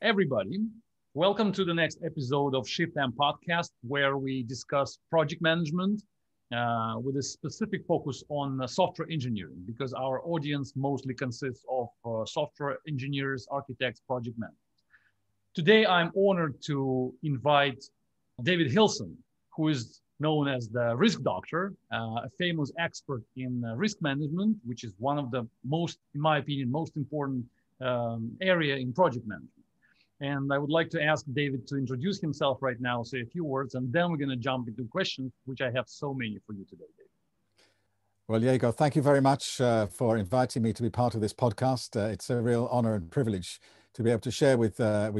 everybody. Welcome to the next episode of Shift M Podcast, where we discuss project management with a specific focus on software engineering, because our audience mostly consists of software engineers, architects, project managers. Today, I'm honored to invite David Hillson, who is known as the risk doctor, a famous expert in risk management, which is one of the most, in my opinion, most important area in project management. And I would like to ask David to introduce himself right now, say a few words, and then we're going to jump into questions, which I have so many for you today, David. Well, Yegor, thank you very much for inviting me to be part of this podcast. It's a real honor and privilege to be able to share with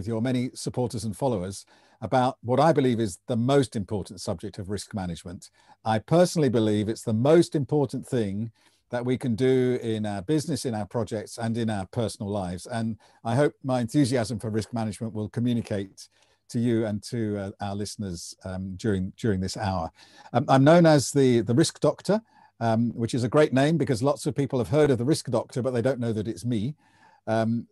your many supporters and followers about what I believe is the most important subject of risk management. I personally believe it's the most important thing that we can do in our business, in our projects, and in our personal lives. And I hope my enthusiasm for risk management will communicate to you and to our listeners during this hour. I'm known as the risk doctor, which is a great name because lots of people have heard of the risk doctor, but they don't know that it's me.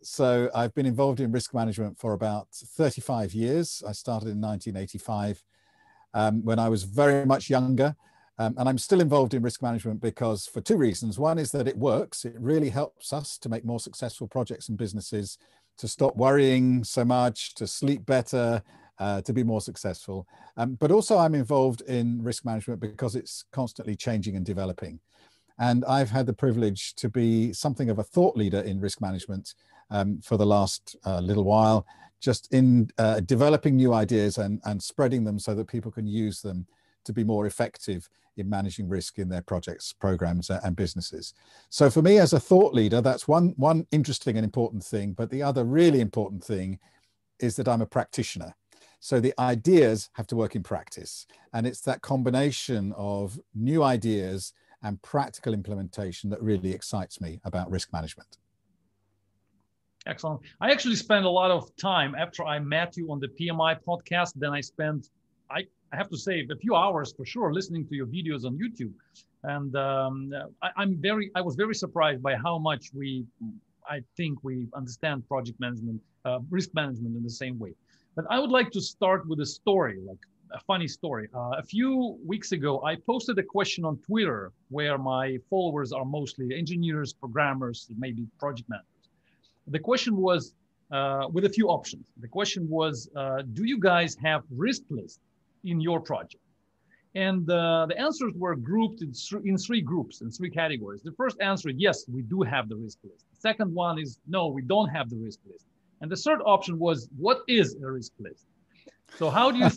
So I've been involved in risk management for about 35 years. I started in 1985 when I was very much younger. And I'm still involved in risk management because for two reasons. One is that it works. It really helps us to make more successful projects and businesses, to stop worrying so much, to sleep better, to be more successful. But also I'm involved in risk management because it's constantly changing and developing. And I've had the privilege to be something of a thought leader in risk management for the last little while, just in developing new ideas and spreading them so that people can use them to be more effective in managing risk in their projects, programs, and businesses. So for me as a thought leader, that's one interesting and important thing. But the other really important thing is that I'm a practitioner. So the ideas have to work in practice. And it's that combination of new ideas and practical implementation that really excites me about risk management. Excellent. I actually spent a lot of time after I met you on the PMI podcast. Then I spent, I have to say, a few hours for sure listening to your videos on YouTube. And I was very surprised by how much I think we understand project management, risk management in the same way. But I would like to start with a story, like a funny story. A few weeks ago, I posted a question on Twitter where my followers are mostly engineers, programmers, maybe project managers. The question was with a few options. The question was, do you guys have risk lists in your project? And the answers were grouped in three groups, in three categories. The first answer, yes, we do have the risk list. The second one is, no, we don't have the risk list. And the third option was, what is a risk list? So how do you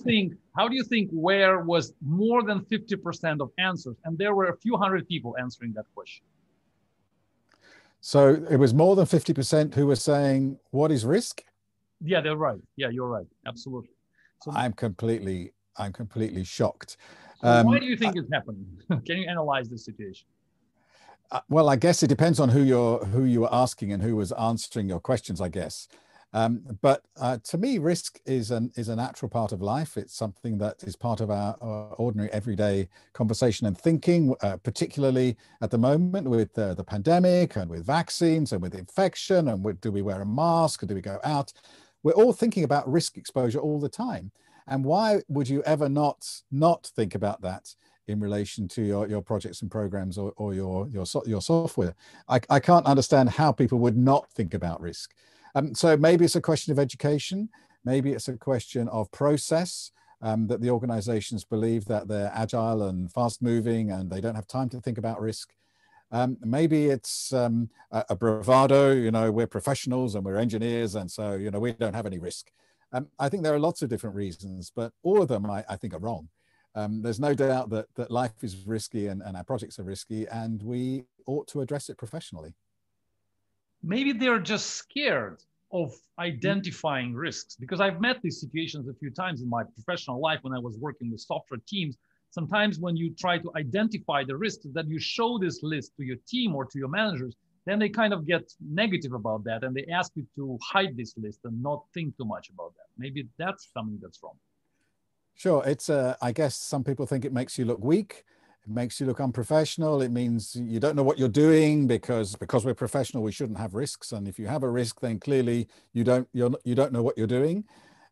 think where was more than 50% of answers? And there were a few hundred people answering that question. So it was more than 50% who were saying, what is risk? Yeah, they're right. Yeah, you're right. Absolutely. So I'm completely shocked. So why do you think it's happening? Can you analyze the situation? Well, I guess it depends on who you were asking and who was answering your questions, I guess. But to me, risk is a natural part of life. It's something that is part of our ordinary everyday conversation and thinking, particularly at the moment with the pandemic and with vaccines and with infection and do we wear a mask or do we go out? We're all thinking about risk exposure all the time. And why would you ever not think about that in relation to your projects and programs or your software? I can't understand how people would not think about risk. So maybe it's a question of education. Maybe it's a question of process, that the organizations believe that they're agile and fast moving and they don't have time to think about risk. Maybe it's a bravado, we're professionals and we're engineers and so, we don't have any risk. I think there are lots of different reasons, but all of them I think are wrong. There's no doubt that life is risky and our projects are risky and we ought to address it professionally. Maybe they're just scared of identifying risks, because I've met these situations a few times in my professional life when I was working with software teams. Sometimes when you try to identify the risks, that you show this list to your team or to your managers, then they kind of get negative about that and they ask you to hide this list and not think too much about that. Maybe that's something that's wrong. Sure. It's I guess some people think it makes you look weak. It makes you look unprofessional. It means you don't know what you're doing because we're professional, we shouldn't have risks. And if you have a risk, then clearly you don't know what you're doing.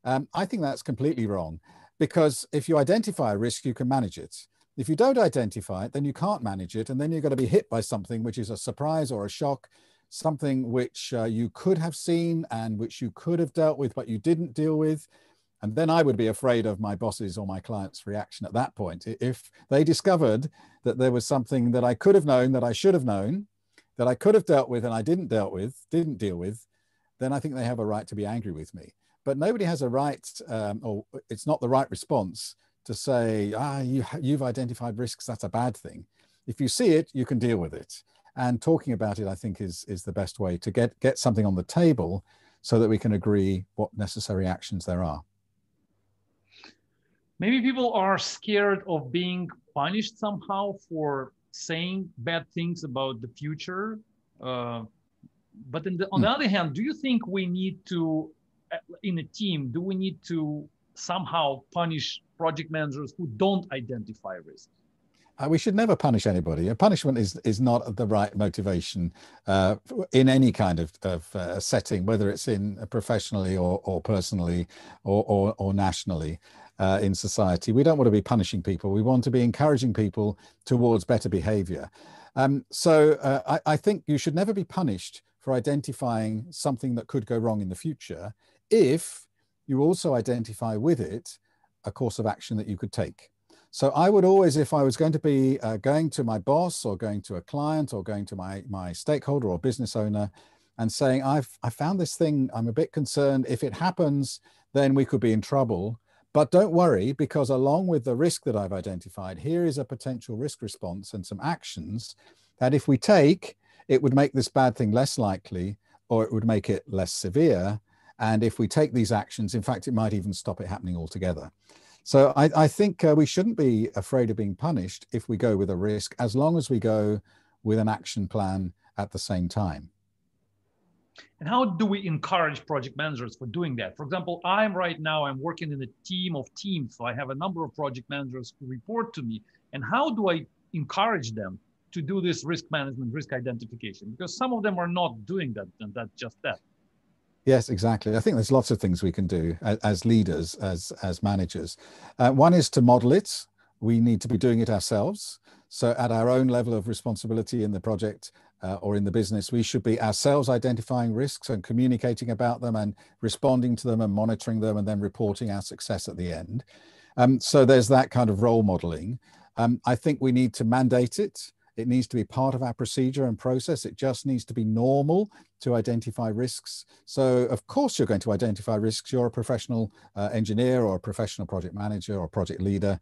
I think that's completely wrong, because if you identify a risk, you can manage it. If you don't identify it, then you can't manage it. And then you're going to be hit by something which is a surprise or a shock, something which you could have seen and which you could have dealt with, but you didn't deal with. And then I would be afraid of my boss's or my client's reaction at that point. If they discovered that there was something that I could have known, that I should have known, that I could have dealt with and I didn't deal with, then I think they have a right to be angry with me. But nobody has a right, or it's not the right response to say, you've identified risks, that's a bad thing. If you see it, you can deal with it. And talking about it, I think, is the best way to get something on the table so that we can agree what necessary actions there are. Maybe people are scared of being punished somehow for saying bad things about the future. But on the other hand, do you think we need to, in a team, do we need to somehow punish project managers who don't identify risks? We should never punish anybody. A punishment is not the right motivation in any kind of setting, whether it's in professionally or personally or nationally in society. We don't want to be punishing people. We want to be encouraging people towards better behavior. So I think you should never be punished for identifying something that could go wrong in the future, if you also identify with it a course of action that you could take. So I would always, if I was going to be going to my boss or going to a client or going to my stakeholder or business owner and saying, I found this thing, I'm a bit concerned. If it happens, then we could be in trouble. But don't worry, because along with the risk that I've identified, here is a potential risk response and some actions that if we take, it would make this bad thing less likely, or it would make it less severe. And if we take these actions, in fact, it might even stop it happening altogether. So I think we shouldn't be afraid of being punished if we go with a risk, as long as we go with an action plan at the same time. And how do we encourage project managers for doing that? For example, I'm working in a team of teams. So I have a number of project managers who report to me. And how do I encourage them to do this risk management, risk identification? Because some of them are not doing that, and that's just that. Yes, exactly. I think there's lots of things we can do as leaders, as managers. One is to model it. We need to be doing it ourselves. So at our own level of responsibility in the project or in the business, we should be ourselves identifying risks and communicating about them and responding to them and monitoring them and then reporting our success at the end. So there's that kind of role modeling. I think we need to mandate it. It needs to be part of our procedure and process. It just needs to be normal to identify risks. So of course you're going to identify risks. You're a professional engineer or a professional project manager or project leader.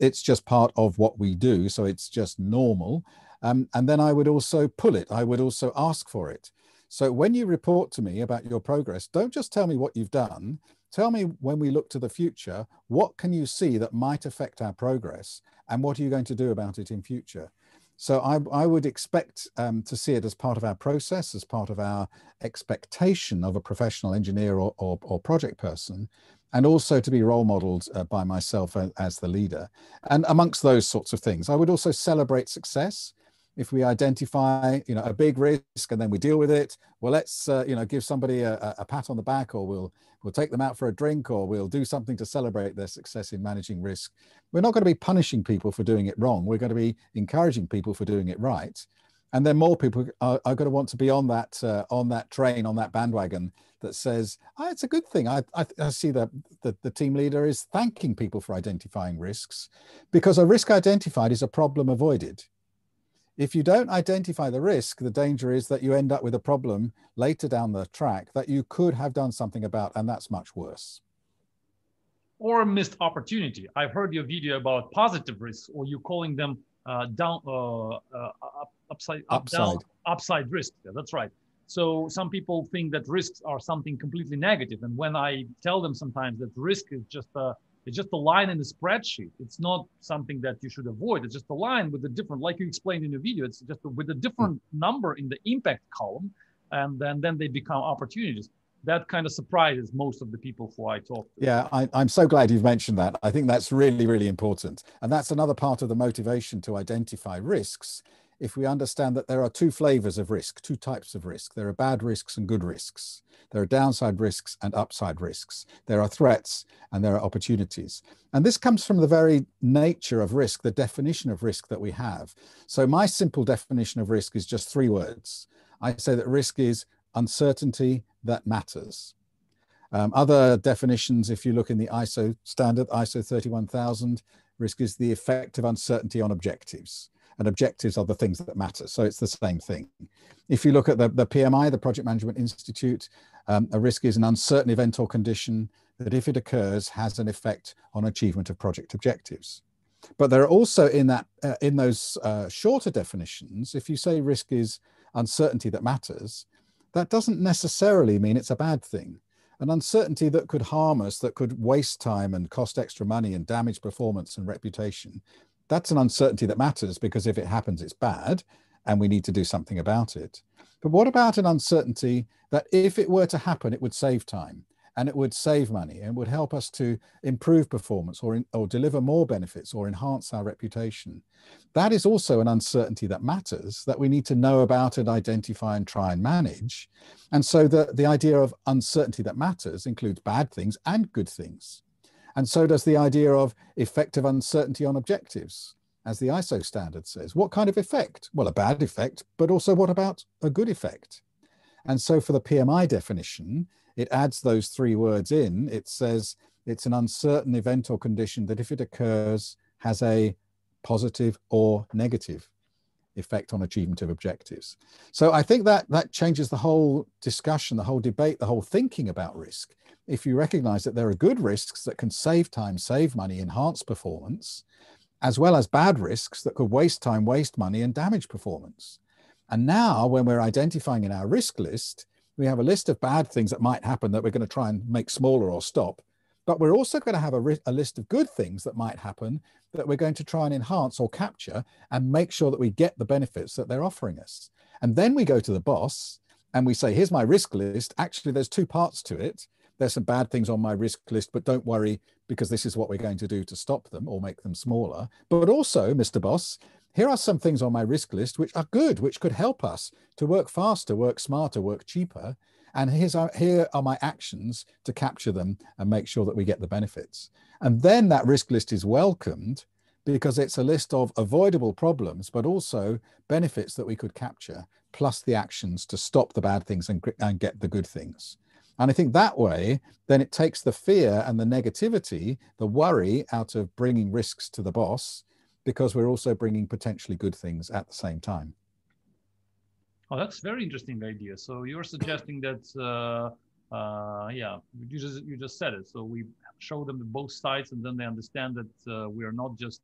It's just part of what we do. So it's just normal. And then I would also pull it. I would also ask for it. So when you report to me about your progress, don't just tell me what you've done. Tell me, when we look to the future, what can you see that might affect our progress? And what are you going to do about it in future? So I would expect to see it as part of our process, as part of our expectation of a professional engineer or project person, and also to be role modeled by myself as the leader. And amongst those sorts of things, I would also celebrate success. If we identify, a big risk and then we deal with it, well, let's, give somebody a pat on the back, or we'll take them out for a drink, or we'll do something to celebrate their success in managing risk. We're not going to be punishing people for doing it wrong. We're going to be encouraging people for doing it right. And then more people are going to want to be on that train, on that bandwagon that says, it's a good thing. I see that the team leader is thanking people for identifying risks, because a risk identified is a problem avoided. If you don't identify the risk, the danger is that you end up with a problem later down the track that you could have done something about, and that's much worse. Or a missed opportunity. I've heard your video about positive risks, or you're calling them upside risks. Yeah, that's right. So some people think that risks are something completely negative, and when I tell them sometimes that risk is just a line in the spreadsheet. It's not something that you should avoid. It's just a line with a different, like you explained in your video, it's just with a different number in the impact column, and then they become opportunities. that kind of surprises most of the people who I talk to. Yeah, I'm so glad you've mentioned that. I think that's really, really important. And that's another part of the motivation to identify risks. If we understand that there are two flavors of risk, two types of risk, there are bad risks and good risks. There are downside risks and upside risks. There are threats and there are opportunities. And this comes from the very nature of risk, the definition of risk that we have. So my simple definition of risk is just 3 words. I say that risk is uncertainty that matters. Other definitions, if you look in the ISO standard, ISO 31000, risk is the effect of uncertainty on objectives. And objectives are the things that matter. So it's the same thing. If you look at the PMI, the Project Management Institute, a risk is an uncertain event or condition that, if it occurs, has an effect on achievement of project objectives. But there are also in those shorter definitions, if you say risk is uncertainty that matters, that doesn't necessarily mean it's a bad thing. An uncertainty that could harm us, that could waste time and cost extra money and damage performance and reputation, that's an uncertainty that matters, because if it happens, it's bad and we need to do something about it. But what about an uncertainty that, if it were to happen, it would save time and it would save money and would help us to improve performance or deliver more benefits or enhance our reputation? That is also an uncertainty that matters, that we need to know about and identify and try and manage. And so the idea of uncertainty that matters includes bad things and good things. And so does the idea of effective uncertainty on objectives, as the ISO standard says. What kind of effect? Well, a bad effect, but also what about a good effect? And so for the PMI definition, it adds those 3 words in. It says it's an uncertain event or condition that, if it occurs, has a positive or negative effect on achievement of objectives. So I think that changes the whole discussion, the whole debate, the whole thinking about risk. If you recognize that there are good risks that can save time, save money, enhance performance, as well as bad risks that could waste time, waste money, and damage performance. And now, when we're identifying in our risk list, we have a list of bad things that might happen that we're going to try and make smaller or stop. But we're also going to have a list of good things that might happen that we're going to try and enhance or capture and make sure that we get the benefits that they're offering us. And then we go to the boss and we say, here's my risk list. Actually, there's 2 parts to it. There's some bad things on my risk list, but don't worry, because this is what we're going to do to stop them or make them smaller. But also, Mr. Boss, here are some things on my risk list which are good, which could help us to work faster, work smarter, work cheaper. And here are my actions to capture them and make sure that we get the benefits. And then that risk list is welcomed, because it's a list of avoidable problems, but also benefits that we could capture, plus the actions to stop the bad things and get the good things. And I think that way, then it takes the fear and the negativity, the worry, out of bringing risks to the boss, because we're also bringing potentially good things at the same time. Oh, that's a very interesting idea. So you're suggesting that, yeah, you just said it. So we show them both sides, and then they understand that we are not just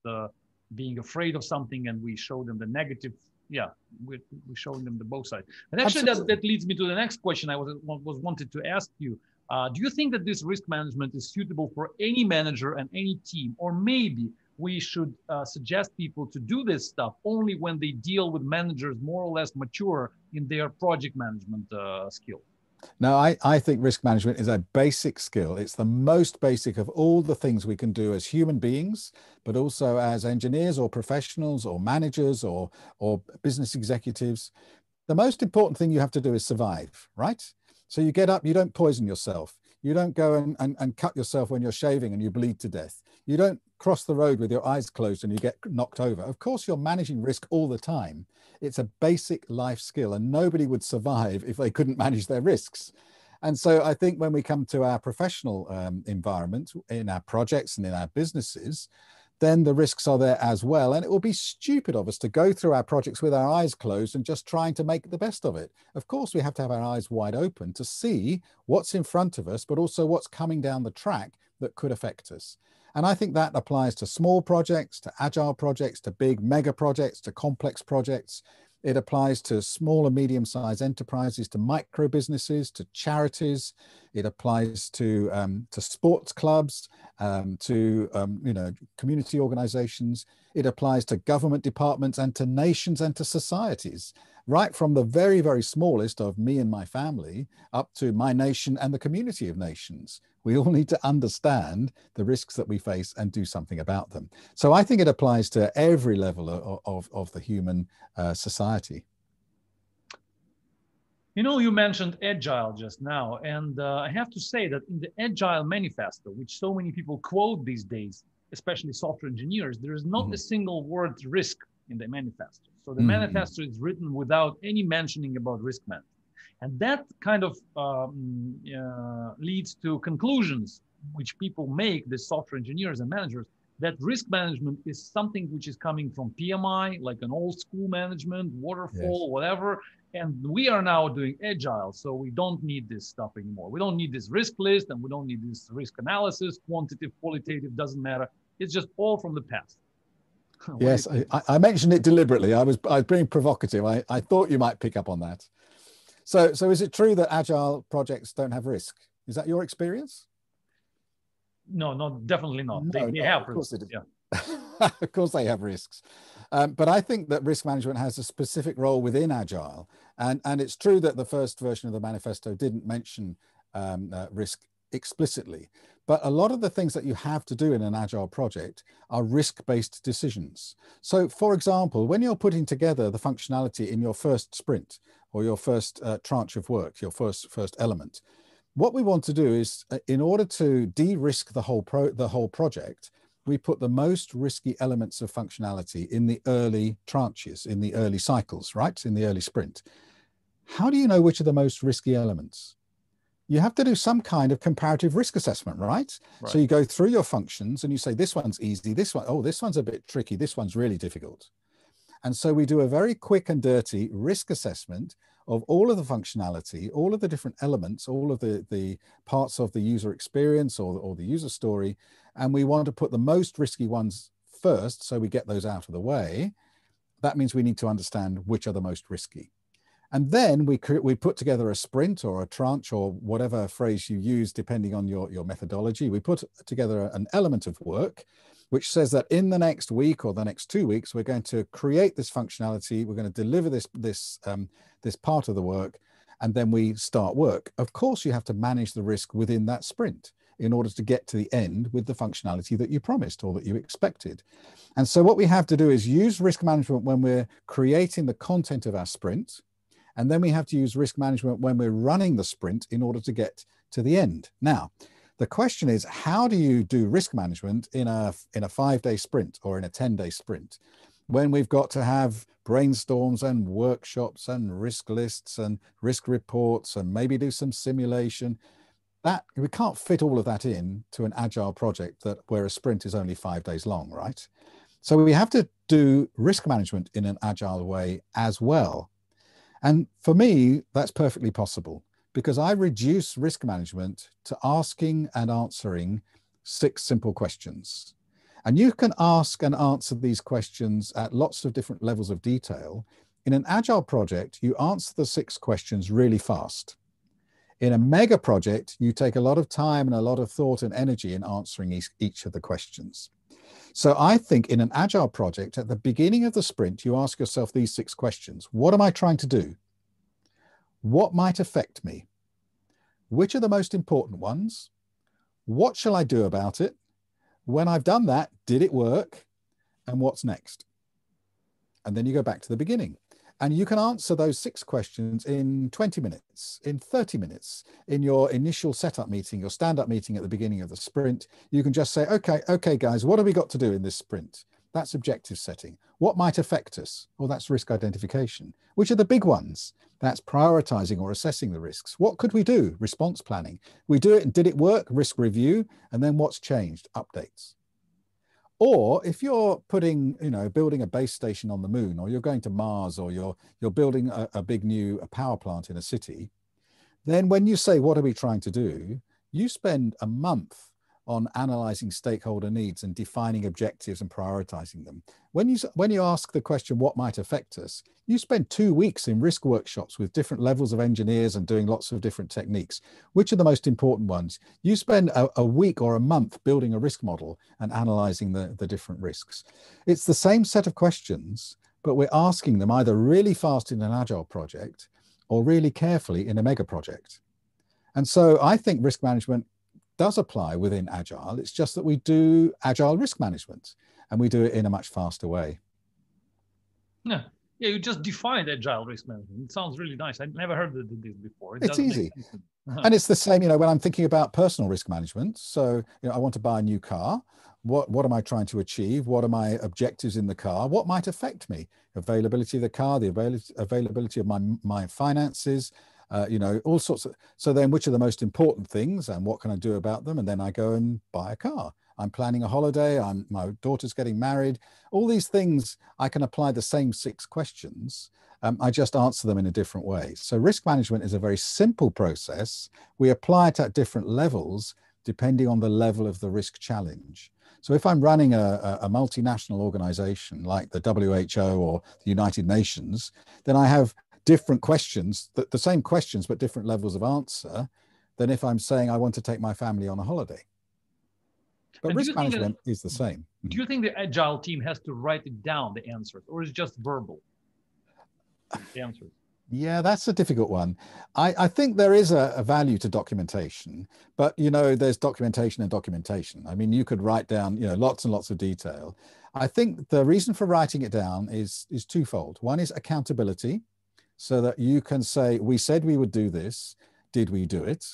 being afraid of something, and we show them the negative. Yeah, we're showing them the both sides. And actually, that leads me to the next question I was wanted to ask you. Do you think that this risk management is suitable for any manager and any team, or maybe we should suggest people to do this stuff only when they deal with managers more or less mature in their project management skill? No, I think risk management is a basic skill. It's the most basic of all the things we can do as human beings, but also as engineers or professionals or managers or business executives. The most important thing you have to do is survive, right? So you get up, you don't poison yourself. You don't go and cut yourself when you're shaving and you bleed to death. You don't cross the road with your eyes closed and you get knocked over. Of course, you're managing risk all the time. It's a basic life skill, and nobody would survive if they couldn't manage their risks. And so I think when we come to our professional environment, in our projects and in our businesses, then the risks are there as well. And it will be stupid of us to go through our projects with our eyes closed and just trying to make the best of it. Of course, we have to have our eyes wide open to see what's in front of us, but also what's coming down the track that could affect us. And I think that applies to small projects, to agile projects, to big mega projects, to complex projects. It applies to small and medium-sized enterprises, to micro businesses, to charities. It applies to sports clubs, to community organizations. It applies to government departments and to nations and to societies. right from the very, very smallest of me and my family up to my nation and the community of nations. We all need to understand the risks that we face and do something about them. So I think it applies to every level of the human society. You know, you mentioned agile just now, and I have to say that in the agile manifesto, which so many people quote these days, especially software engineers, there is not a single word risk in the manifesto. So the manifesto is written without any mentioning about risk management. And that kind of leads to conclusions which people make, the software engineers and managers, that risk management is something which is coming from PMI, like an old school management, waterfall, whatever. And we are now doing agile, so we don't need this stuff anymore. We don't need this risk list, and we don't need this risk analysis, quantitative, qualitative, doesn't matter. It's just all from the past. Yes, I mentioned it deliberately. I was being provocative. I thought you might pick up on that. So is it true that agile projects don't have risk? Is that your experience? No, definitely not. No, they have of course risks. Yeah. Of course they have risks. But I think that risk management has a specific role within agile. And it's true that the first version of the manifesto didn't mention risk explicitly. But a lot of the things that you have to do in an agile project are risk-based decisions. So for example, when you're putting together the functionality in your first sprint or your first tranche of work, your first element, what we want to do is, in order to de-risk the whole project, we put the most risky elements of functionality in the early tranches, in the early cycles, right? In the early sprint. How do you know which are the most risky elements? You have to do some kind of comparative risk assessment, right? So you go through your functions and you say, this one's easy, this one's a bit tricky, this one's really difficult. And so we do a very quick and dirty risk assessment of all of the functionality, all of the different elements, all of the parts of the user experience or the user story. And we want to put the most risky ones first, so we get those out of the way. That means we need to understand which are the most risky. And then we put together a sprint or a tranche or whatever phrase you use, depending on your methodology. We put together an element of work which says that in the next week or the next 2 weeks, we're going to create this functionality. We're going to deliver this part of the work, and then we start work. Of course, you have to manage the risk within that sprint in order to get to the end with the functionality that you promised or that you expected. And so what we have to do is use risk management when we're creating the content of our sprint. And then we have to use risk management when we're running the sprint in order to get to the end. Now, the question is, how do you do risk management in a 5-day sprint or in a 10-day sprint when we've got to have brainstorms and workshops and risk lists and risk reports and maybe do some simulation? That we can't fit all of that in to an agile project where a sprint is only 5 days long, right? So we have to do risk management in an agile way as well. And for me, that's perfectly possible, because I reduce risk management to asking and answering 6 simple questions. And you can ask and answer these questions at lots of different levels of detail. In an agile project, you answer the 6 questions really fast. In a mega project, you take a lot of time and a lot of thought and energy in answering each of the questions. So I think in an agile project, at the beginning of the sprint, you ask yourself these 6 questions. What am I trying to do? What might affect me? Which are the most important ones? What shall I do about it? When I've done that, did it work? And what's next? And then you go back to the beginning. And you can answer those 6 questions in 20 minutes, in 30 minutes, in your initial setup meeting, your stand-up meeting at the beginning of the sprint. You can just say, okay, guys, what have we got to do in this sprint? That's objective setting. What might affect us? Well, that's risk identification. Which are the big ones? That's prioritizing or assessing the risks. What could we do? Response planning. We do it, and did it work? Risk review. And then what's changed? Updates. Or if you're building a base station on the moon, or you're going to Mars, or you're building a big new power plant in a city, then when you say, what are we trying to do? You spend a month on analyzing stakeholder needs and defining objectives and prioritizing them. When you ask the question, what might affect us? You spend 2 weeks in risk workshops with different levels of engineers and doing lots of different techniques. Which are the most important ones? You spend a week or a month building a risk model and analyzing the different risks. It's the same set of questions, but we're asking them either really fast in an agile project or really carefully in a mega project. And so I think risk management does apply within agile. It's just that we do agile risk management and we do it in a much faster way. Yeah. Yeah, you just defined agile risk management. It sounds really nice. I never heard of this before. It's easy. And it's the same, when I'm thinking about personal risk management. So, I want to buy a new car. What am I trying to achieve? What are my objectives in the car? What might affect me? Availability of the car, the availability of my finances, all sorts of. So then which are the most important things and what can I do about them? And then I go and buy a car. I'm planning a holiday. My daughter's getting married. All these things, I can apply the same 6 questions. I just answer them in a different way. So risk management is a very simple process. We apply it at different levels, depending on the level of the risk challenge. So if I'm running a multinational organization like the WHO or the United Nations, then I have different questions, the same questions, but different levels of answer than if I'm saying I want to take my family on a holiday. But risk management is the same. Do you think the agile team has to write it down, the answers, or is it just verbal? The answers. Yeah, that's a difficult one. I think there is a value to documentation, but there's documentation and documentation. I mean, you could write down, lots and lots of detail. I think the reason for writing it down is twofold. One is accountability, so that you can say, we said we would do this, did we do it?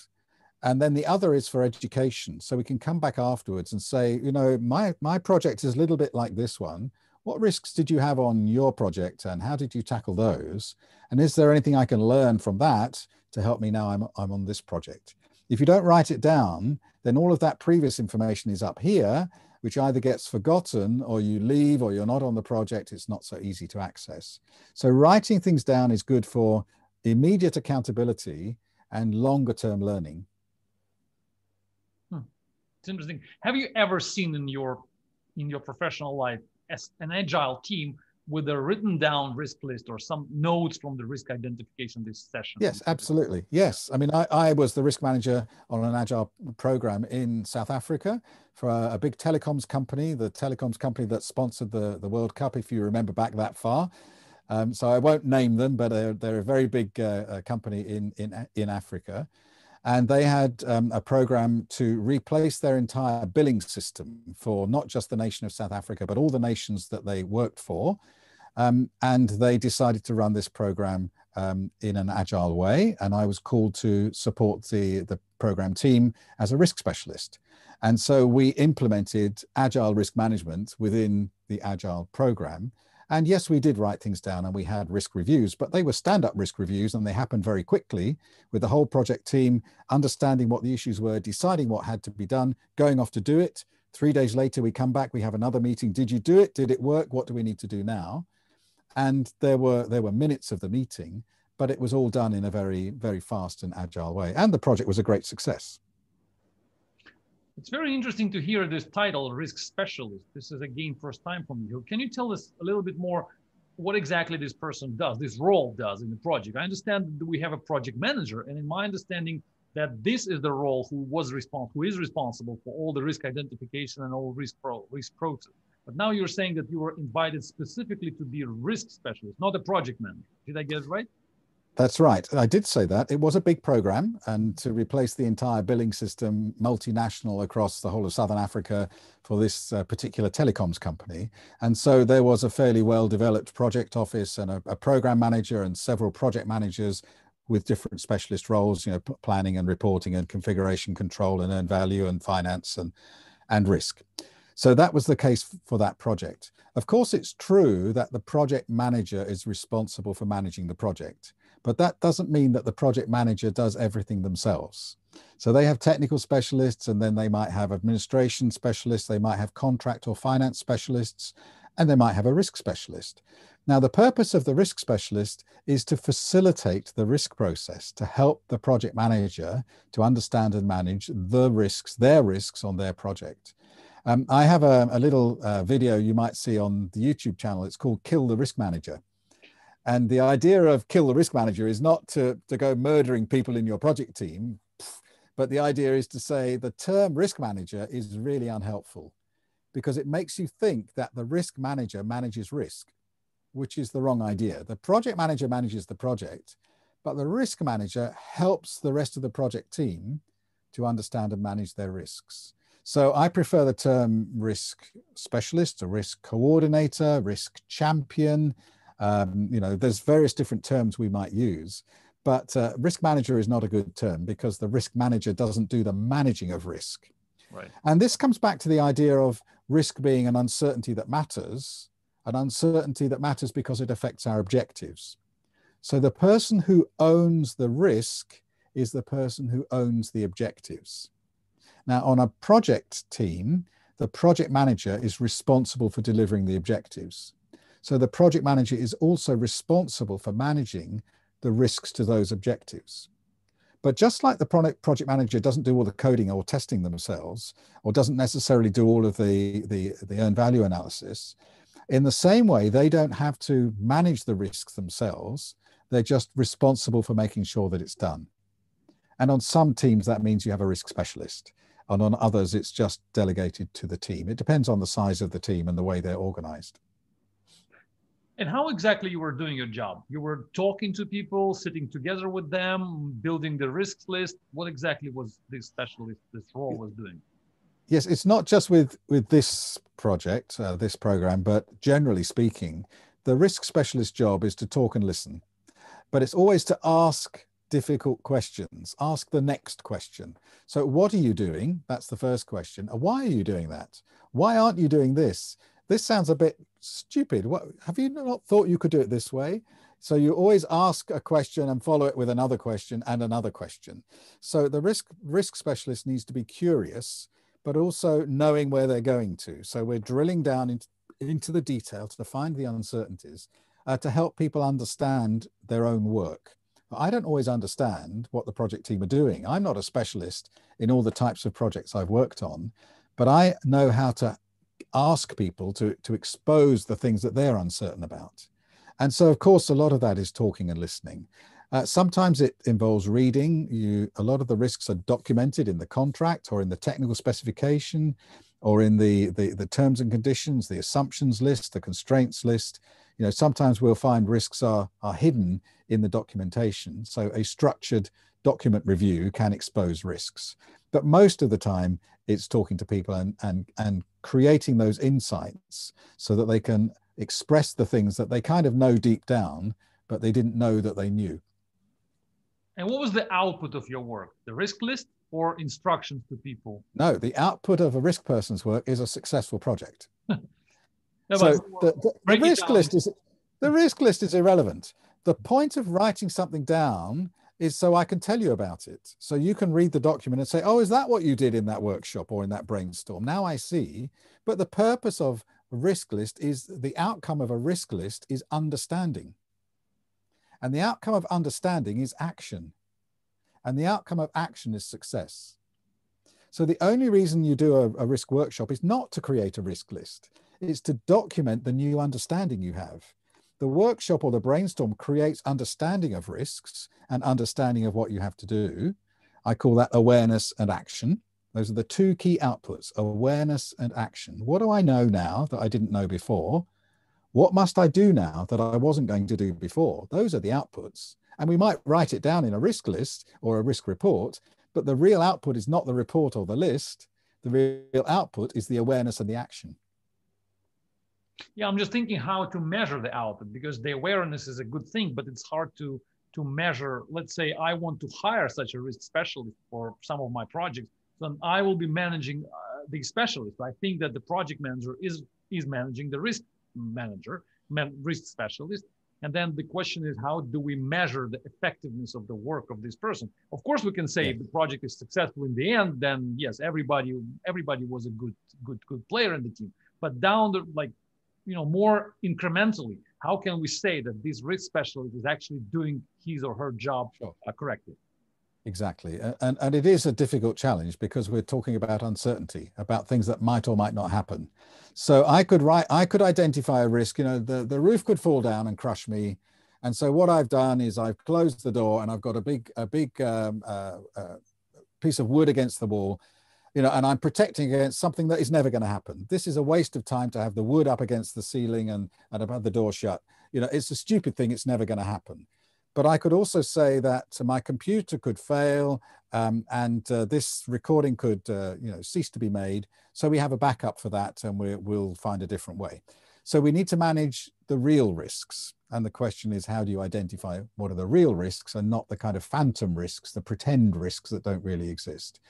And then the other is for education. So we can come back afterwards and say, my project is a little bit like this one. What risks did you have on your project and how did you tackle those? And is there anything I can learn from that to help me now I'm on this project? If you don't write it down, then all of that previous information is up here, which either gets forgotten or you leave or you're not on the project. It's not so easy to access. So writing things down is good for immediate accountability and longer term learning. It's interesting. Have you ever seen in your professional life as an agile team with a written down risk list or some notes from the risk identification this session? Yes, absolutely. Yes. I mean, I was the risk manager on an agile program in South Africa for a big telecoms company, the telecoms company that sponsored the World Cup, if you remember back that far. So I won't name them, but they're a very big company in Africa. And they had a program to replace their entire billing system for not just the nation of South Africa, but all the nations that they worked for. And they decided to run this program in an agile way. And I was called to support the program team as a risk specialist. And so we implemented agile risk management within the agile program. And yes, we did write things down and we had risk reviews, but they were stand-up risk reviews and they happened very quickly with the whole project team understanding what the issues were, deciding what had to be done, going off to do it. 3 days later, we come back, we have another meeting. Did you do it? Did it work? What do we need to do now? And there were minutes of the meeting, but it was all done in a very, very fast and agile way. And the project was a great success. It's very interesting to hear this title, risk specialist. This is again first time for me. Can you tell us a little bit more what exactly this person does, this role does in the project? I understand that we have a project manager, and in my understanding that this is the role who is responsible for all the risk identification and all risk process. But now you're saying that you were invited specifically to be a risk specialist, not a project manager. Did I get it right? That's right. I did say that. It was a big program, and to replace the entire billing system, multinational across the whole of Southern Africa for this particular telecoms company. And so there was a fairly well-developed project office and a program manager and several project managers with different specialist roles, planning and reporting and configuration control and earned value and finance and risk. So that was the case for that project. Of course, it's true that the project manager is responsible for managing the project, but that doesn't mean that the project manager does everything themselves. So they have technical specialists, and then they might have administration specialists, they might have contract or finance specialists, and they might have a risk specialist. Now, the purpose of the risk specialist is to facilitate the risk process, to help the project manager to understand and manage the risks, their risks on their project. I have a little video you might see on the YouTube channel. It's called Kill the Risk Manager. And the idea of kill the risk manager is not to go murdering people in your project team, but the idea is to say the term risk manager is really unhelpful because it makes you think that the risk manager manages risk. which is the wrong idea. The project manager manages the project, but the risk manager helps the rest of the project team to understand and manage their risks. So I prefer the term risk specialist, a risk coordinator, risk champion. You know, there's various different terms we might use, but risk manager is not a good term because the risk manager doesn't do the managing of risk. Right. And this comes back to the idea of risk being an uncertainty that matters, an uncertainty that matters because it affects our objectives. So the person who owns the risk is the person who owns the objectives. Now, on a project team, the project manager is responsible for delivering the objectives. So the project manager is also responsible for managing the risks to those objectives. But just like the project manager doesn't do all the coding or testing themselves, or doesn't necessarily do all of the earned value analysis, in the same way, they don't have to manage the risks themselves. They're just responsible for making sure that it's done. And on some teams, that means you have a risk specialist. And on others, it's just delegated to the team. It depends on the size of the team and the way they're organized. And how exactly you were doing your job? You were talking to people, sitting together with them, building the risks list. What exactly was this specialist, this role was doing? Yes, it's not just with this project, this program, but generally speaking, the risk specialist job is to talk and listen. But it's always to ask difficult questions, ask the next question. So what are you doing? That's the first question. Why are you doing that? Why aren't you doing this? This sounds a bit stupid. What, have you not thought you could do it this way? So you always ask a question and follow it with another question and another question. So the risk specialist needs to be curious, but also knowing where they're going to. So we're drilling down into the detail to find the uncertainties to help people understand their own work. I don't always understand what the project team are doing. I'm not a specialist in all the types of projects I've worked on, but I know how to ask people to expose the things that they're uncertain about. And so, of course, a lot of that is talking and listening. Sometimes it involves reading. A lot of the risks are documented in the contract or in the technical specification or in the terms and conditions, the assumptions list, the constraints list. You know, sometimes we'll find risks are hidden in the documentation. So a structured document review can expose risks. But most of the time, it's talking to people and creating those insights so that they can express the things that they kind of know deep down, but they didn't know that they knew. And what was the output of your work? The risk list or instructions to people? No, the output of a risk person's work is a successful project. No, so the risk list is irrelevant. The point of writing something down is so I can tell you about it. So you can read the document and say, oh, is that what you did in that workshop or in that brainstorm? Now I see. But the purpose of a risk list is the outcome of a risk list is understanding. And the outcome of understanding is action. And the outcome of action is success. So the only reason you do a risk workshop is not to create a risk list. It's to document the new understanding you have. The workshop or the brainstorm creates understanding of risks and understanding of what you have to do. I call that awareness and action. Those are the two key outputs, awareness and action. What do I know now that I didn't know before? What must I do now that I wasn't going to do before? Those are the outputs. And we might write it down in a risk list or a risk report, but the real output is not the report or the list. The real output is the awareness and the action. Yeah, I'm just thinking how to measure the output, because the awareness is a good thing, but it's hard to measure. Let's say I want to hire such a risk specialist for some of my projects, then I will be managing the specialist. I think that the project manager is managing the risk risk specialist. And then the question is, how do we measure the effectiveness of the work of this person? Of course, we can say if the project is successful in the end, then yes, everybody was a good player in the team. But down the more incrementally, how can we say that this risk specialist is actually doing his or her job correctly? Exactly. And it is a difficult challenge because we're talking about uncertainty, about things that might or might not happen. So I could identify a risk, the roof could fall down and crush me. And so what I've done is I've closed the door and I've got a big piece of wood against the wall. and I'm protecting against something that is never going to happen. This is a waste of time to have the wood up against the ceiling and have the door shut. It's a stupid thing. It's never going to happen. But I could also say that my computer could fail, and this recording could, cease to be made. So we have a backup for that, and we'll find a different way. So we need to manage the real risks. And the question is, how do you identify what are the real risks and not the kind of phantom risks, the pretend risks that don't really exist?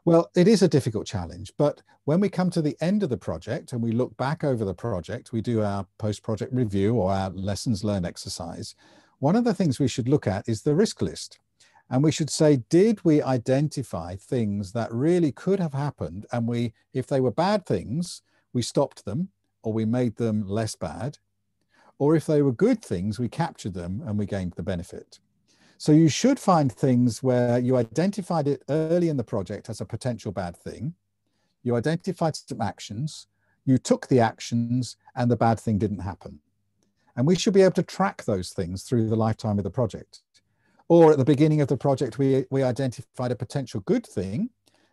Well, it is a difficult challenge, but when we come to the end of the project and we look back over the project, we do our post-project review or our lessons learned exercise. One of the things we should look at is the risk list. And we should say, did we identify things that really could have happened? And if they were bad things, we stopped them or we made them less bad. Or if they were good things, we captured them and we gained the benefit. So you should find things where you identified it early in the project as a potential bad thing. You identified some actions, you took the actions, and the bad thing didn't happen. And we should be able to track those things through the lifetime of the project. Or at the beginning of the project, we identified a potential good thing,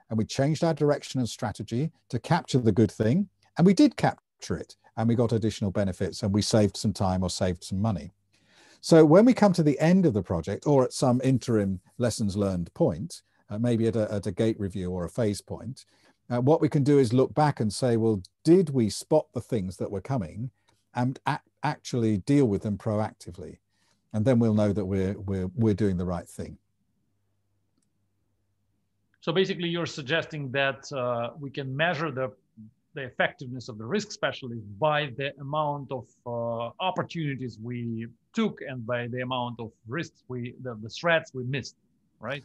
and we changed our direction and strategy to capture the good thing, and we did capture it, and we got additional benefits, and we saved some time or saved some money. So when we come to the end of the project or at some interim lessons learned point, maybe at a gate review or a phase point, what we can do is look back and say, well, did we spot the things that were coming and actually deal with them proactively? And then we'll know that we're doing the right thing. So basically you're suggesting that we can measure the effectiveness of the risk specialist by the amount of opportunities we took and by the amount of risks the threats we missed, right?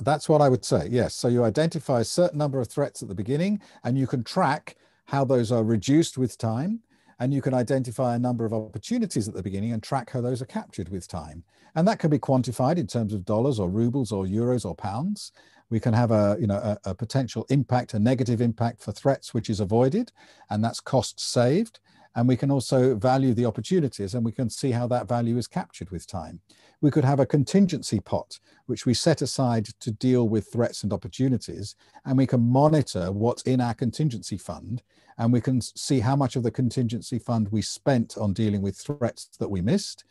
That's what I would say, yes. So you identify a certain number of threats at the beginning and you can track how those are reduced with time, and you can identify a number of opportunities at the beginning and track how those are captured with time. And that can be quantified in terms of dollars or rubles or euros or pounds. We can have a potential impact, a negative impact for threats which is avoided, and that's cost saved. And we can also value the opportunities, and we can see how that value is captured with time. We could have a contingency pot, which we set aside to deal with threats and opportunities, and we can monitor what's in our contingency fund, and we can see how much of the contingency fund we spent on dealing with threats that we missed,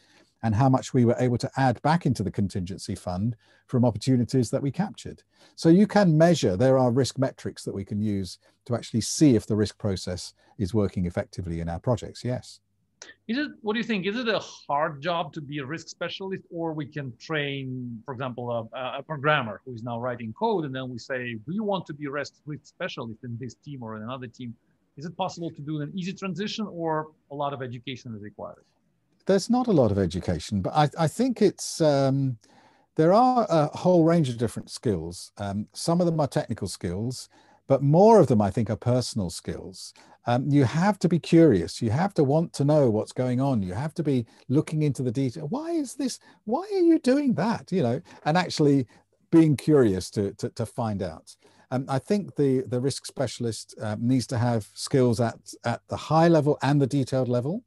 and how much we were able to add back into the contingency fund from opportunities that we captured. So you can measure, there are risk metrics that we can use to actually see if the risk process is working effectively in our projects, yes. What do you think? Is it a hard job to be a risk specialist, or we can train, for example, a programmer who is now writing code, and then we say, do you want to be a risk specialist in this team or in another team? Is it possible to do an easy transition, or a lot of education is required? There's not a lot of education, but I think it's, there are a whole range of different skills. Some of them are technical skills, but more of them, I think, are personal skills. You have to be curious. You have to want to know what's going on. You have to be looking into the detail. Why is this? Why are you doing that? And actually being curious to find out. I think the risk specialist needs to have skills at the high level and the detailed level.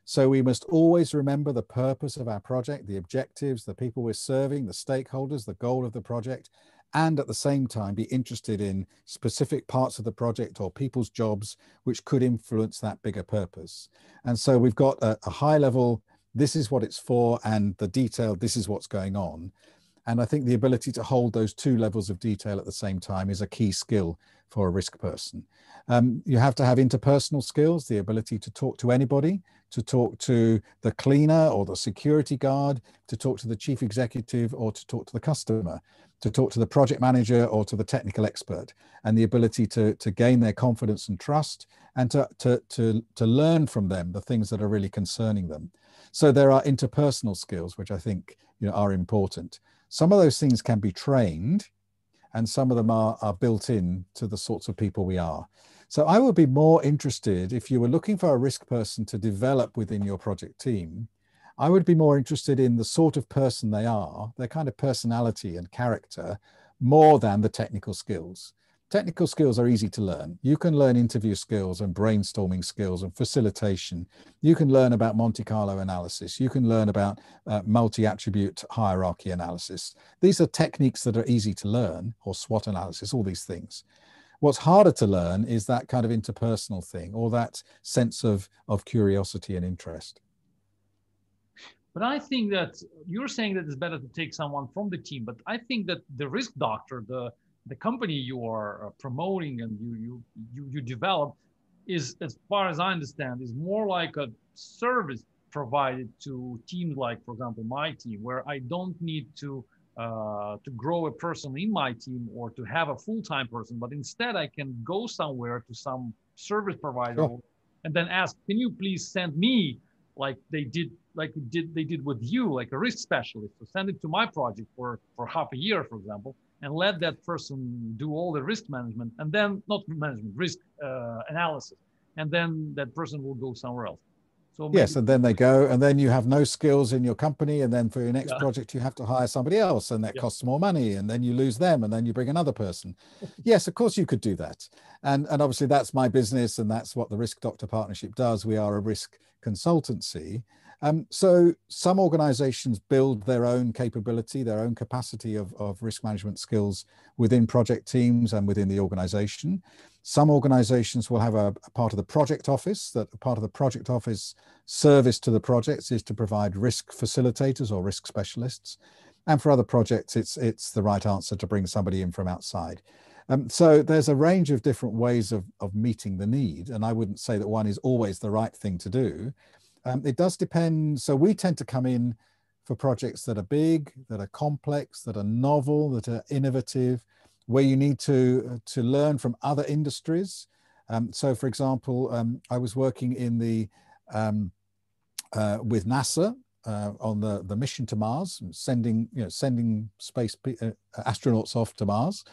So we must always remember the purpose of our project, the objectives, the people we're serving, the stakeholders, the goal of the project, and at the same time be interested in specific parts of the project or people's jobs which could influence that bigger purpose. And so we've got a high level, this is what it's for, and the detail, this is what's going on. And I think the ability to hold those two levels of detail at the same time is a key skill for a risk person. You have to have interpersonal skills, the ability to talk to anybody, to talk to the cleaner or the security guard, to talk to the chief executive or to talk to the customer, to talk to the project manager or to the technical expert, and the ability to gain their confidence and trust, and to learn from them the things that are really concerning them. So there are interpersonal skills which I think are important. Some of those things can be trained, and some of them are built in to the sorts of people we are. So I would be more interested, if you were looking for a risk person to develop within your project team, I would be more interested in the sort of person they are, their kind of personality and character, more than the technical skills. Technical skills are easy to learn. You can learn interview skills and brainstorming skills and facilitation. You can learn about Monte Carlo analysis. You can learn about multi-attribute hierarchy analysis. These are techniques that are easy to learn, or SWOT analysis, all these things. What's harder to learn is that kind of interpersonal thing, or that sense of curiosity and interest. But I think that you're saying that it's better to take someone from the team. But I think that the risk doctor, the company you are promoting and you develop, is, as far as I understand, is more like a service provided to teams like, for example, my team, where I don't need to grow a person in my team or to have a full-time person, but instead I can go somewhere to some service provider. Sure. And then ask, can you please send me, like they did with you, like a risk specialist, to send it to my project for half a year, for example, and let that person do all the risk management, and then not management, risk analysis, and then that person will go somewhere else. So yes, and then they go, and then you have no skills in your company, and then for your next project you have to hire somebody else, and that costs more money, and then you lose them, and then you bring another person. Yes, of course you could do that, and obviously that's my business, and that's what the Risk Doctor Partnership does. We are a risk consultancy. So some organizations build their own capability, their own capacity of risk management skills within project teams and within the organization. Some organizations will have a part of the project office, that part of the project office service to the projects is to provide risk facilitators or risk specialists. And for other projects, it's the right answer to bring somebody in from outside. So there's a range of different ways of meeting the need. And I wouldn't say that one is always the right thing to do. It does depend. So we tend to come in for projects that are big, that are complex, that are novel, that are innovative, where you need to learn from other industries. So, for example, I was working in with NASA on the mission to Mars, sending space astronauts off to Mars,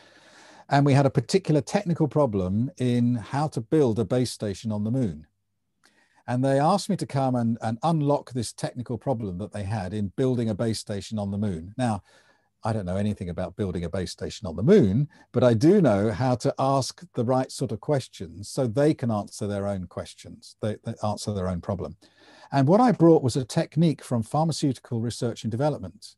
and we had a particular technical problem in how to build a base station on the moon. And they asked me to come and unlock this technical problem that they had in building a base station on the moon. Now, I don't know anything about building a base station on the moon, but I do know how to ask the right sort of questions so they can answer their own questions, they answer their own problem. And what I brought was a technique from pharmaceutical research and development,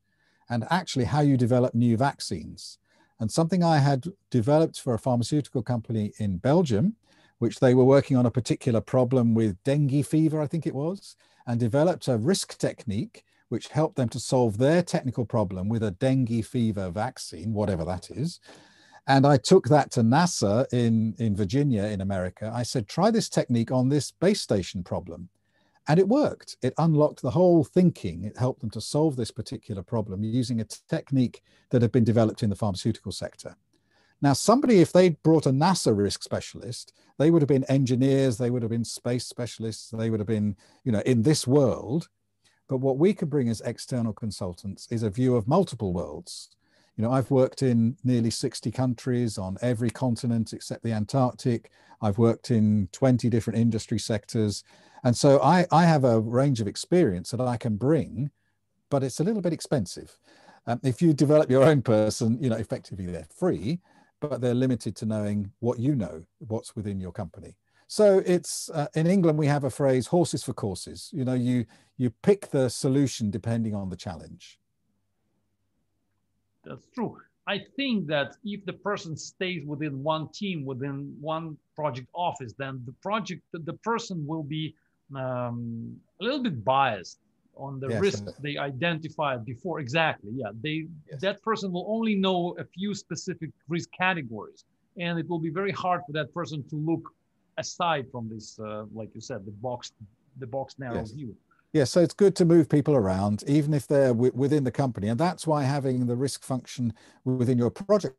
and actually how you develop new vaccines. And something I had developed for a pharmaceutical company in Belgium, which they were working on a particular problem with dengue fever, I think it was, and developed a risk technique which helped them to solve their technical problem with a dengue fever vaccine, whatever that is. And I took that to NASA in Virginia, in America. I said, try this technique on this base station problem. And it worked. It unlocked the whole thinking. It helped them to solve this particular problem using a technique that had been developed in the pharmaceutical sector. Now, somebody, if they'd brought a NASA risk specialist, they would have been engineers, they would have been space specialists, they would have been, in this world. But what we could bring as external consultants is a view of multiple worlds. I've worked in nearly 60 countries on every continent except the Antarctic. I've worked in 20 different industry sectors. And so I have a range of experience that I can bring, but it's a little bit expensive. If you develop your own person, effectively they're free, but they're limited to knowing what what's within your company. So it's in England, we have a phrase, horses for courses. You pick the solution depending on the challenge. That's true. I think that if the person stays within one team, within one project office, then the person will be a little bit biased on the risk they identified before. Exactly. Yeah. That person will only know a few specific risk categories, and it will be very hard for that person to look aside from this, like you said, the box narrow view. Yeah, so it's good to move people around, even if they're within the company. And that's why having the risk function within your project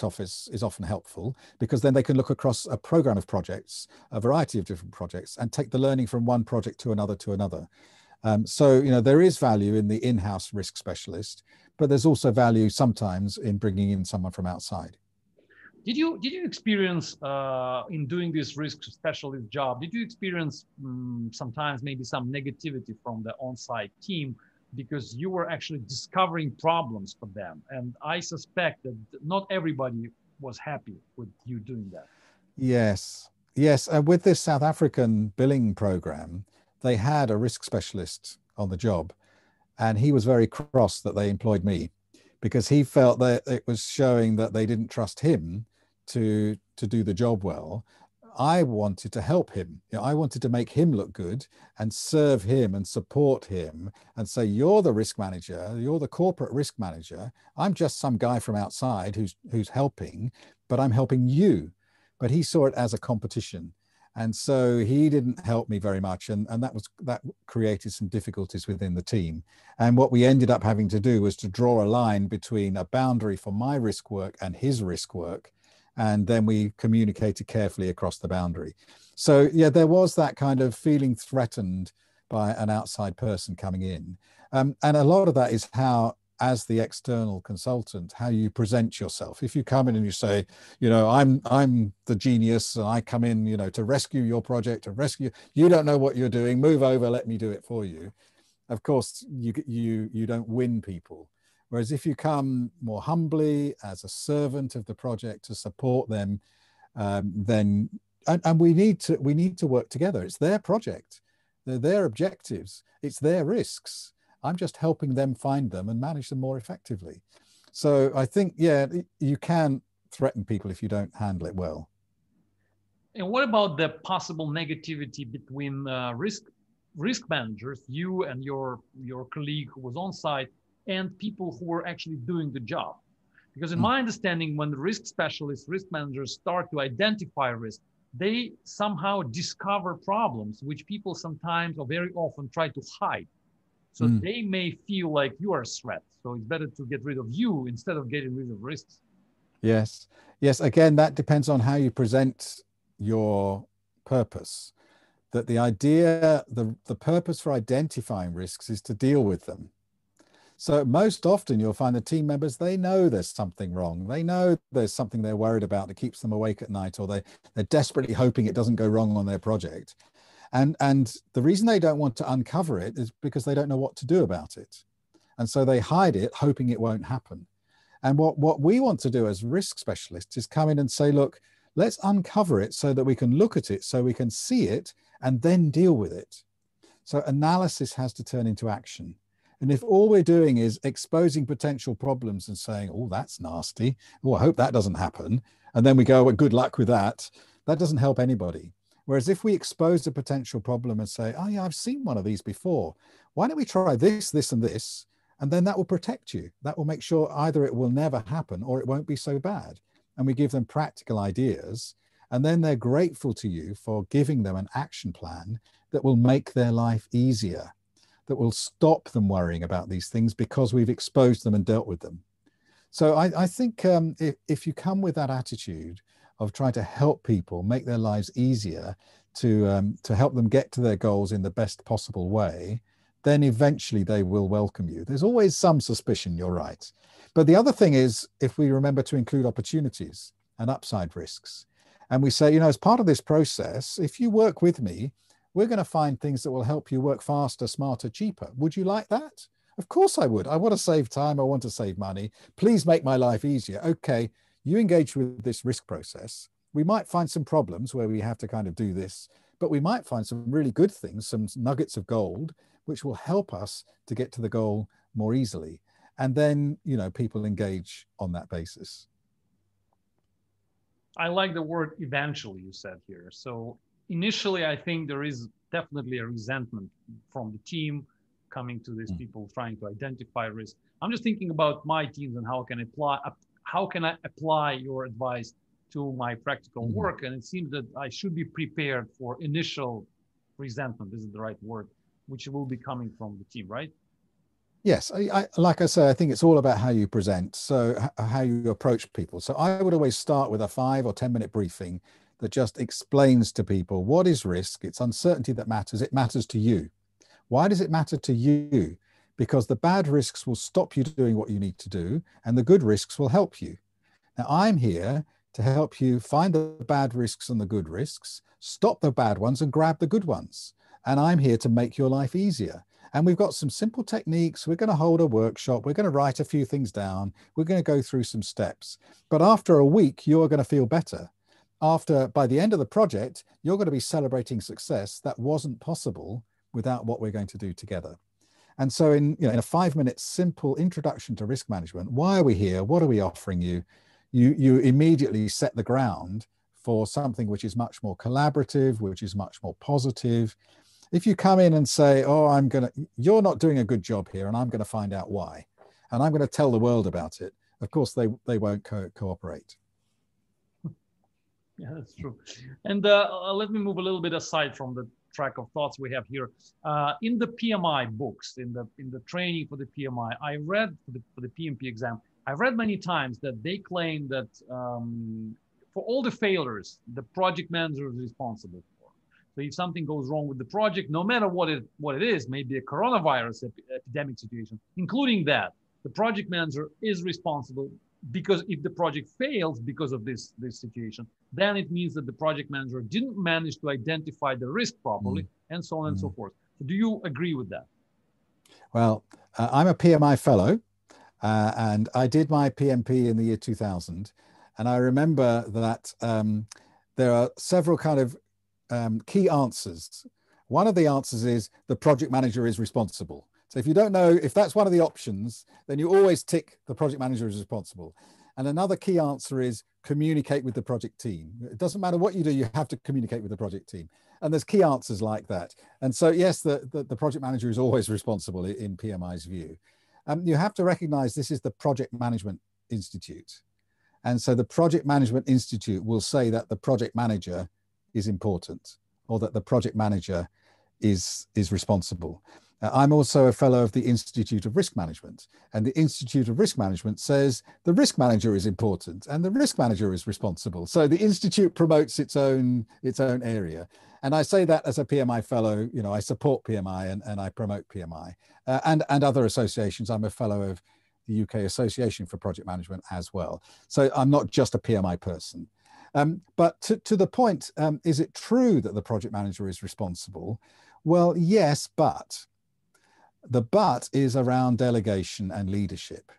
office is often helpful, because then they can look across a program of projects, a variety of different projects, and take the learning from one project to another to another. So, there is value in the in-house risk specialist, but there's also value sometimes in bringing in someone from outside. Did you experience in doing this risk specialist job, did you experience sometimes maybe some negativity from the on-site team because you were actually discovering problems for them? And I suspect that not everybody was happy with you doing that. Yes. With this South African billing program, they had a risk specialist on the job, and he was very cross that they employed me, because he felt that it was showing that they didn't trust him to do the job well. I wanted to help him. I wanted to make him look good and serve him and support him and say, you're the risk manager, you're the corporate risk manager. I'm just some guy from outside who's helping, but I'm helping you. But he saw it as a competition. And so he didn't help me very much. And that created some difficulties within the team. And what we ended up having to do was to draw a line between a boundary for my risk work and his risk work. And then we communicated carefully across the boundary. So yeah, there was that kind of feeling threatened by an outside person coming in. And a lot of that is how, as the external consultant, how you present yourself. If you come in and you say, I'm the genius and I come in, to rescue your project, you don't know what you're doing, move over, let me do it for you. Of course, you don't win people. Whereas if you come more humbly as a servant of the project to support them, then we need to work together. It's their project, they're their objectives, it's their risks. I'm just helping them find them and manage them more effectively. So I think, yeah, you can threaten people if you don't handle it well. And what about the possible negativity between risk managers, you and your colleague who was on site, and people who were actually doing the job? Because in my understanding, when the risk specialists, risk managers start to identify risk, they somehow discover problems which people sometimes or very often try to hide. So they may feel like you are a threat. So it's better to get rid of you instead of getting rid of risks. Yes. Yes. Again, that depends on how you present your purpose. That the idea, the purpose for identifying risks is to deal with them. So most often you'll find the team members, they know there's something wrong. They know there's something they're worried about that keeps them awake at night, or they're desperately hoping it doesn't go wrong on their project. And the reason they don't want to uncover it is because they don't know what to do about it. And so they hide it, hoping it won't happen. And what we want to do as risk specialists is come in and say, look, let's uncover it so that we can look at it, so we can see it and then deal with it. So analysis has to turn into action. And if all we're doing is exposing potential problems and saying, oh, that's nasty, oh, I hope that doesn't happen, and then we go, well, good luck with that, that doesn't help anybody. Whereas if we expose a potential problem and say, oh yeah, I've seen one of these before, why don't we try this, this, and this? And then that will protect you. That will make sure either it will never happen or it won't be so bad. And we give them practical ideas, and then they're grateful to you for giving them an action plan that will make their life easier, that will stop them worrying about these things because we've exposed them and dealt with them. So I think if you come with that attitude of trying to help people make their lives easier, to help them get to their goals in the best possible way, then eventually they will welcome you. There's always some suspicion, you're right. But the other thing is, if we remember to include opportunities and upside risks, and we say, as part of this process, if you work with me, we're going to find things that will help you work faster, smarter, cheaper. Would you like that? Of course I would. I want to save time. I want to save money. Please make my life easier. Okay, you engage with this risk process. We might find some problems where we have to kind of do this, but we might find some really good things, some nuggets of gold, which will help us to get to the goal more easily. And then, people engage on that basis. I like the word eventually you said here. So initially, I think there is definitely a resentment from the team coming to these people trying to identify risk. I'm just thinking about my teams and how can I apply your advice to my practical work. And it seems that I should be prepared for initial resentment. This is the right word, which will be coming from the team, right? Yes, like I say, I think it's all about how you present, so how you approach people. So I would always start with a 5 or 10 minute briefing that just explains to people what is risk. It's uncertainty that matters. It matters to you. Why does it matter to you? Because the bad risks will stop you doing what you need to do, and the good risks will help you. Now, I'm here to help you find the bad risks and the good risks, stop the bad ones and grab the good ones. And I'm here to make your life easier. And we've got some simple techniques. We're going to hold a workshop. We're going to write a few things down. We're going to go through some steps. But after a week, you're going to feel better. By the end of the project, you're going to be celebrating success that wasn't possible without what we're going to do together. And so in a 5 minute simple introduction to risk management, why are we here? What are we offering you? you immediately set the ground for something which is much more collaborative, which is much more positive. If you come in and say, oh, you're not doing a good job here, and I'm going to find out why, and I'm going to tell the world about it, of course, they won't cooperate. Yeah, that's true. And let me move a little bit aside from the track of thoughts we have here. In the PMI books, in the training for the PMI, I read for the PMP exam, I've read many times that they claim that for all the failures, the project manager is responsible for. So if something goes wrong with the project, no matter what it is, maybe a coronavirus epidemic situation, including that, the project manager is responsible, because if the project fails because of this situation, then it means that the project manager didn't manage to identify the risk properly, and so on and so forth. So do you agree with that? Well, I'm a PMI fellow, and I did my PMP in the year 2000. And I remember that there are several kind of key answers. One of the answers is the project manager is responsible. So if you don't know if that's one of the options, then you always tick the project manager is responsible. And another key answer is communicate with the project team. It doesn't matter what you do, you have to communicate with the project team. And there's key answers like that. And so yes, the project manager is always responsible in PMI's view. You have to recognize this is the Project Management Institute. And so the Project Management Institute will say that the project manager is important, or that the project manager is responsible. I'm also a fellow of the Institute of Risk Management, and the Institute of Risk Management says the risk manager is important and the risk manager is responsible. So the Institute promotes its own area. And I say that as a PMI fellow, you know, I support PMI and I promote PMI and other associations. I'm a fellow of the UK Association for Project Management as well. So I'm not just a PMI person. But to the point, is it true that the project manager is responsible? Well, yes, but the but is around delegation and leadership.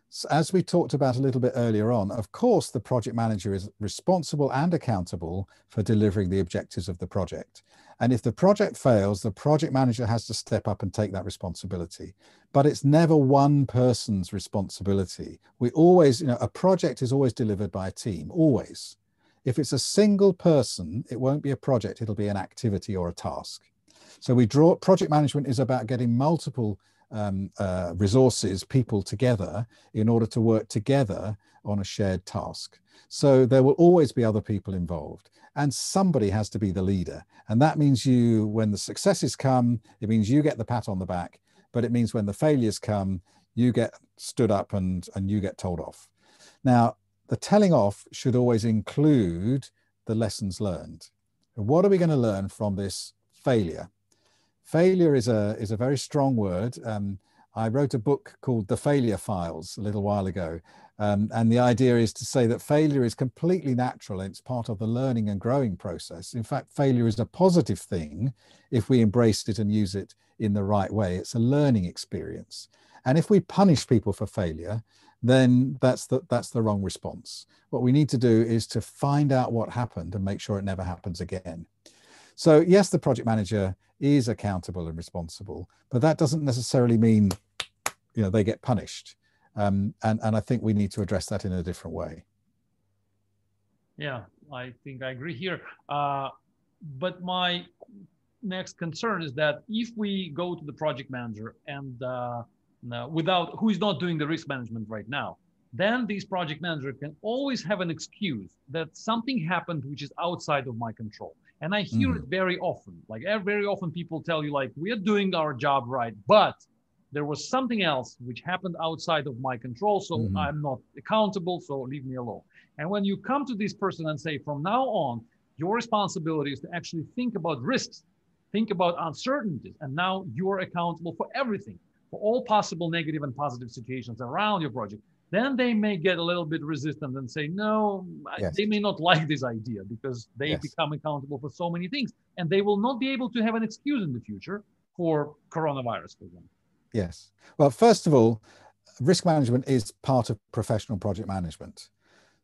So as we talked about a little bit earlier on, of course, the project manager is responsible and accountable for delivering the objectives of the project. And if the project fails, the project manager has to step up and take that responsibility. But it's never one person's responsibility. We always, you know, a project is always delivered by a team, always. If it's a single person, it won't be a project, it'll be an activity or a task. So project management is about getting multiple resources, people together in order to work together on a shared task. So there will always be other people involved, and somebody has to be the leader. And that means when the successes come, it means you get the pat on the back, but it means when the failures come, you get stood up and you get told off. Now, the telling off should always include the lessons learned. What are we going to learn from this failure? Failure is a very strong word. I wrote a book called The Failure Files a little while ago. And the idea is to say that failure is completely natural. It's part of the learning and growing process. In fact, failure is a positive thing if we embrace it and use it in the right way. It's a learning experience. And if we punish people for failure, then that's the wrong response. What we need to do is to find out what happened and make sure it never happens again. So yes, the project manager is accountable and responsible, but that doesn't necessarily mean, you know, they get punished. And I think we need to address that in a different way. Yeah, I think I agree here. But my next concern is that if we go to the project manager and who is not doing the risk management right now, then this project manager can always have an excuse that something happened which is outside of my control. And I hear it very often. Like very often people tell you, like, we are doing our job right, but there was something else which happened outside of my control. So I'm not accountable. So leave me alone. And when you come to this person and say, from now on, your responsibility is to actually think about risks, think about uncertainties. And now you're accountable for everything, for all possible negative and positive situations around your project. Then they may get a little bit resistant and say, no, they may not like this idea because they become accountable for so many things. And they will not be able to have an excuse in the future for coronavirus, for example. Yes. Well, first of all, risk management is part of professional project management.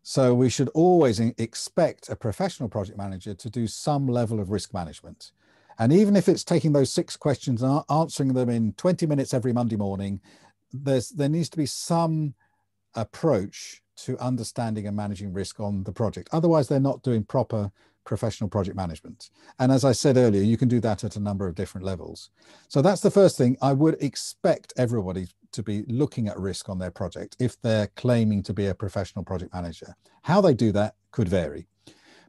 So we should always expect a professional project manager to do some level of risk management. And even if it's taking those 6 questions and answering them in 20 minutes every Monday morning, there needs to be some approach to understanding and managing risk on the project. Otherwise, they're not doing proper professional project management. And as I said earlier, you can do that at a number of different levels. So that's the first thing. I would expect everybody to be looking at risk on their project if they're claiming to be a professional project manager. How they do that could vary.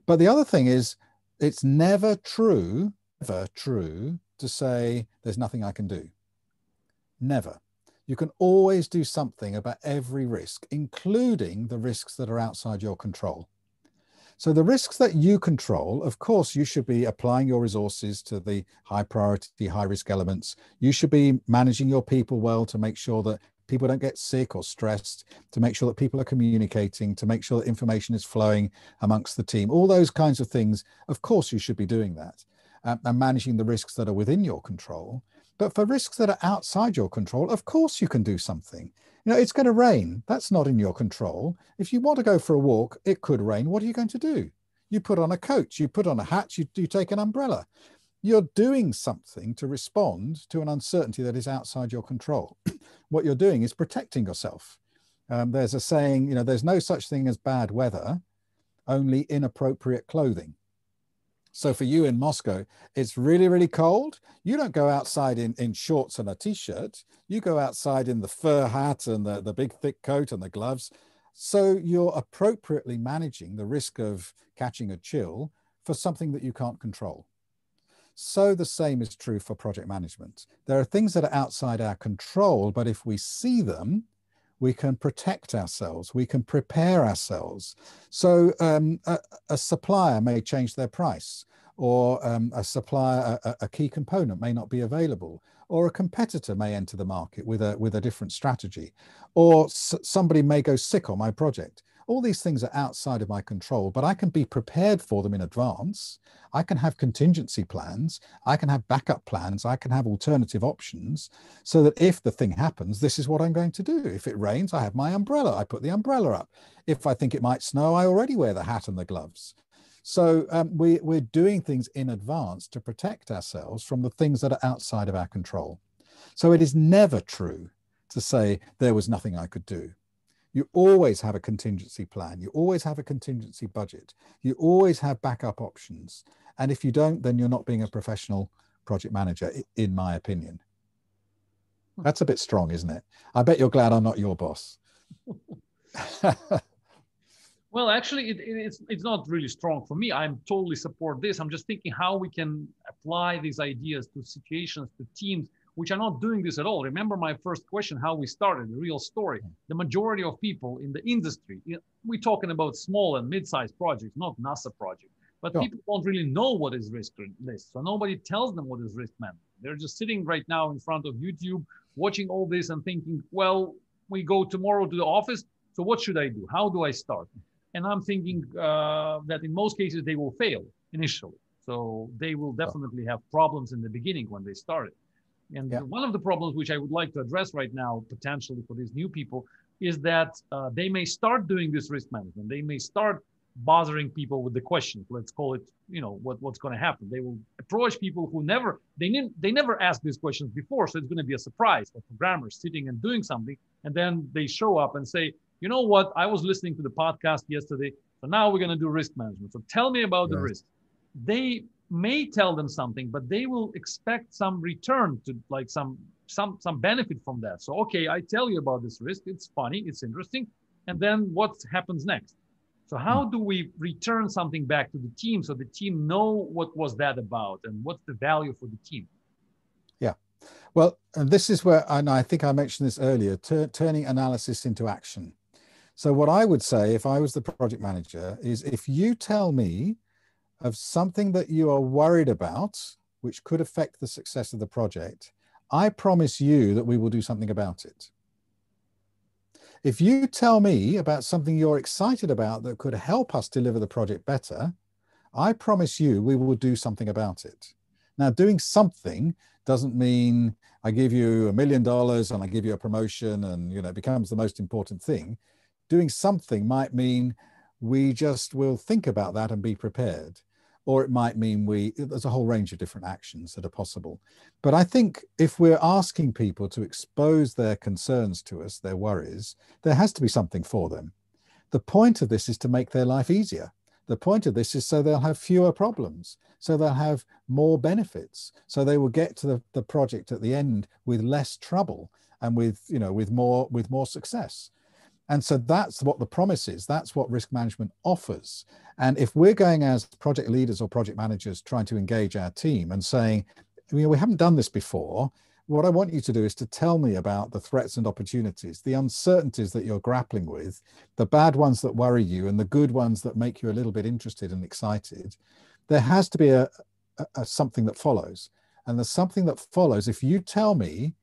But the other thing is, it's never true to say there's nothing I can do. Never. You can always do something about every risk, including the risks that are outside your control. So the risks that you control, of course, you should be applying your resources to the high priority, high risk elements. You should be managing your people well to make sure that people don't get sick or stressed, to make sure that people are communicating, to make sure that information is flowing amongst the team. All those kinds of things, of course, you should be doing that and managing the risks that are within your control. But for risks that are outside your control, of course, you can do something. You know, it's going to rain. That's not in your control. If you want to go for a walk, it could rain. What are you going to do? You put on a coat, you put on a hat, you take an umbrella. You're doing something to respond to an uncertainty that is outside your control. What you're doing is protecting yourself. There's a saying, you know, there's no such thing as bad weather, only inappropriate clothing. So for you in Moscow, it's really, really cold. You don't go outside in shorts and a t-shirt. You go outside in the fur hat and the big thick coat and the gloves. So you're appropriately managing the risk of catching a chill for something that you can't control. So the same is true for project management. There are things that are outside our control, but if we see them, we can protect ourselves, we can prepare ourselves. So a supplier may change their price, or a key component may not be available, or a competitor may enter the market with a different strategy, or somebody may go sick on my project. All these things are outside of my control, but I can be prepared for them in advance. I can have contingency plans. I can have backup plans. I can have alternative options so that if the thing happens, this is what I'm going to do. If it rains, I have my umbrella. I put the umbrella up. If I think it might snow, I already wear the hat and the gloves. So we're doing things in advance to protect ourselves from the things that are outside of our control. So it is never true to say there was nothing I could do. You always have a contingency plan. You always have a contingency budget. You always have backup options. And if you don't, then you're not being a professional project manager, in my opinion. That's a bit strong, isn't it? I bet you're glad I'm not your boss. Well, actually, it's not really strong for me. I'm totally support this. I'm just thinking how we can apply these ideas to situations, to teams, which are not doing this at all. Remember my first question, how we started, the real story. The majority of people in the industry, we're talking about small and mid-sized projects, not NASA projects, but sure. People don't really know what is risk list. So nobody tells them what is risk management. They're just sitting right now in front of YouTube, watching all this and thinking, well, we go tomorrow to the office. So what should I do? How do I start? And I'm thinking that in most cases, they will fail initially. So they will definitely have problems in the beginning when they started. And one of the problems which I would like to address right now, potentially for these new people, is that they may start doing this risk management. They may start bothering people with the questions. Let's call it, you know, what's going to happen. They will approach people who they never asked these questions before. So it's going to be a surprise for programmers sitting and doing something. And then they show up and say, you know what, I was listening to the podcast yesterday. So now we're going to do risk management. So tell me about the risk. They may tell them something, but they will expect some return to like some benefit from that. So, okay, I tell you about this risk. It's funny. It's interesting. And then what happens next? So how do we return something back to the team so the team know what was that about and what's the value for the team? Yeah. Well, and this is where, and I think I mentioned this earlier, turning analysis into action. So what I would say if I was the project manager is if you tell me of something that you are worried about, which could affect the success of the project, I promise you that we will do something about it. If you tell me about something you're excited about that could help us deliver the project better, I promise you we will do something about it. Now, doing something doesn't mean I give you $1 million and I give you a promotion and, you know, it becomes the most important thing. Doing something might mean we just will think about that and be prepared. Or it might mean there's a whole range of different actions that are possible. But I think if we're asking people to expose their concerns to us, their worries, there has to be something for them. The point of this is to make their life easier. The point of this is so they'll have fewer problems, so they'll have more benefits, so they will get to the project at the end with less trouble and with, you know, with more success. And so that's what the promise is. That's what risk management offers. And if we're going as project leaders or project managers trying to engage our team and saying, you know, we haven't done this before, what I want you to do is to tell me about the threats and opportunities, the uncertainties that you're grappling with, the bad ones that worry you and the good ones that make you a little bit interested and excited. There has to be a something that follows. And the something that follows, if you tell me,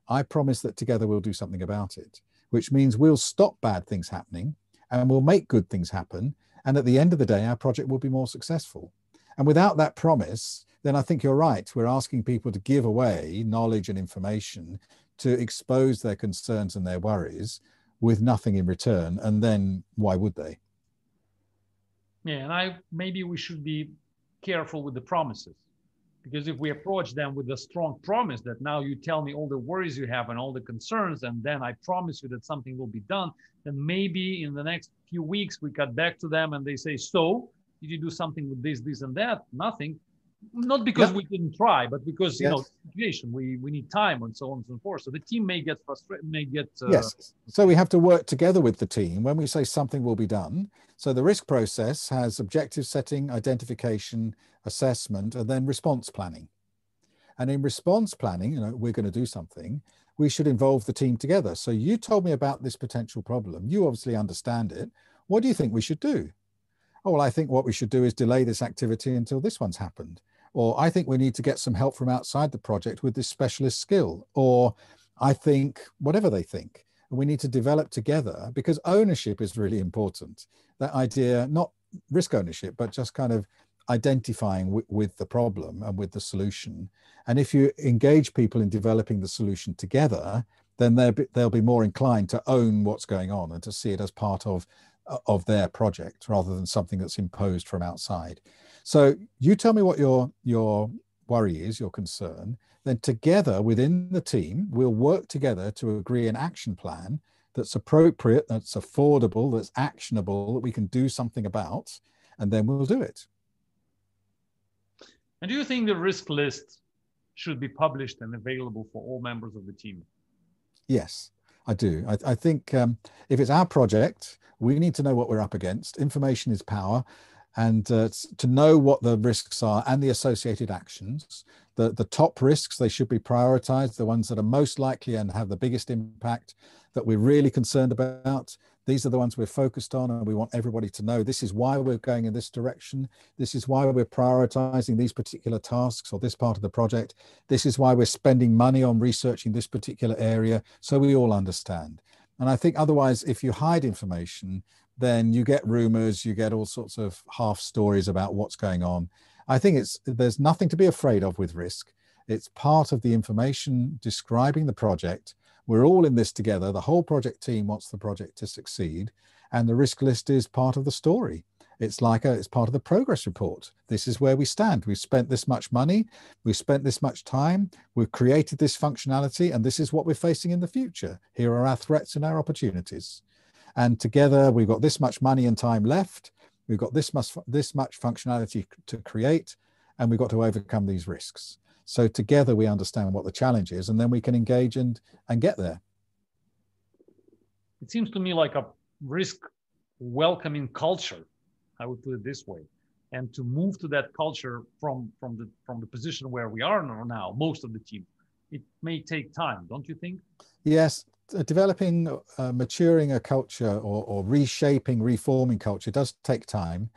I promise that together we'll do something about it, which means we'll stop bad things happening and we'll make good things happen. And at the end of the day, our project will be more successful. And without that promise, then I think you're right. We're asking people to give away knowledge and information to expose their concerns and their worries with nothing in return. And then why would they? Yeah, and maybe we should be careful with the promises, because if we approach them with a strong promise that now you tell me all the worries you have and all the concerns, and then I promise you that something will be done, then maybe in the next few weeks we cut back to them and they say, so did you do something with this and that? Nothing. Not because we didn't try, but because, you know, situation, we need time and so on and so forth. So the team may get frustrated, may get... Yes, so we have to work together with the team when we say something will be done. So the risk process has objective setting, identification, assessment, and then response planning. And in response planning, you know, we're going to do something, we should involve the team together. So you told me about this potential problem. You obviously understand it. What do you think we should do? Oh, well, I think what we should do is delay this activity until this one's happened. Or I think we need to get some help from outside the project with this specialist skill. Or I think whatever they think, we need to develop together, because ownership is really important. That idea, not risk ownership, but just kind of identifying with the problem and with the solution. And if you engage people in developing the solution together, then they'll be more inclined to own what's going on and to see it as part of their project rather than something that's imposed from outside. So you tell me what your worry is, your concern, then together within the team, we'll work together to agree an action plan that's appropriate, that's affordable, that's actionable, that we can do something about, and then we'll do it. And do you think the risk list should be published and available for all members of the team? Yes, I do. I think if it's our project, we need to know what we're up against. Information is power. And to know what the risks are and the associated actions. The top risks, they should be prioritized, the ones that are most likely and have the biggest impact that we're really concerned about. These are the ones we're focused on, and we want everybody to know this is why we're going in this direction. This is why we're prioritizing these particular tasks or this part of the project. This is why we're spending money on researching this particular area, so we all understand. And I think otherwise, if you hide information, then you get rumors, you get all sorts of half stories about what's going on. I think there's nothing to be afraid of with risk. It's part of the information describing the project. We're all in this together. The whole project team wants the project to succeed, and the risk list is part of the story. It's part of the progress report. This is where we stand. We've spent this much money. We've spent this much time. We've created this functionality, and this is what we're facing in the future. Here are our threats and our opportunities. And together we've got this much money and time left. We've got this much functionality to create, and we've got to overcome these risks. So together we understand what the challenge is, and then we can engage and get there. It seems to me like a risk welcoming culture, I would put it this way. And to move to that culture from the position where we are now, most of the team, it may take time, don't you think? Yes. Developing, maturing a culture or reshaping, reforming culture does take time.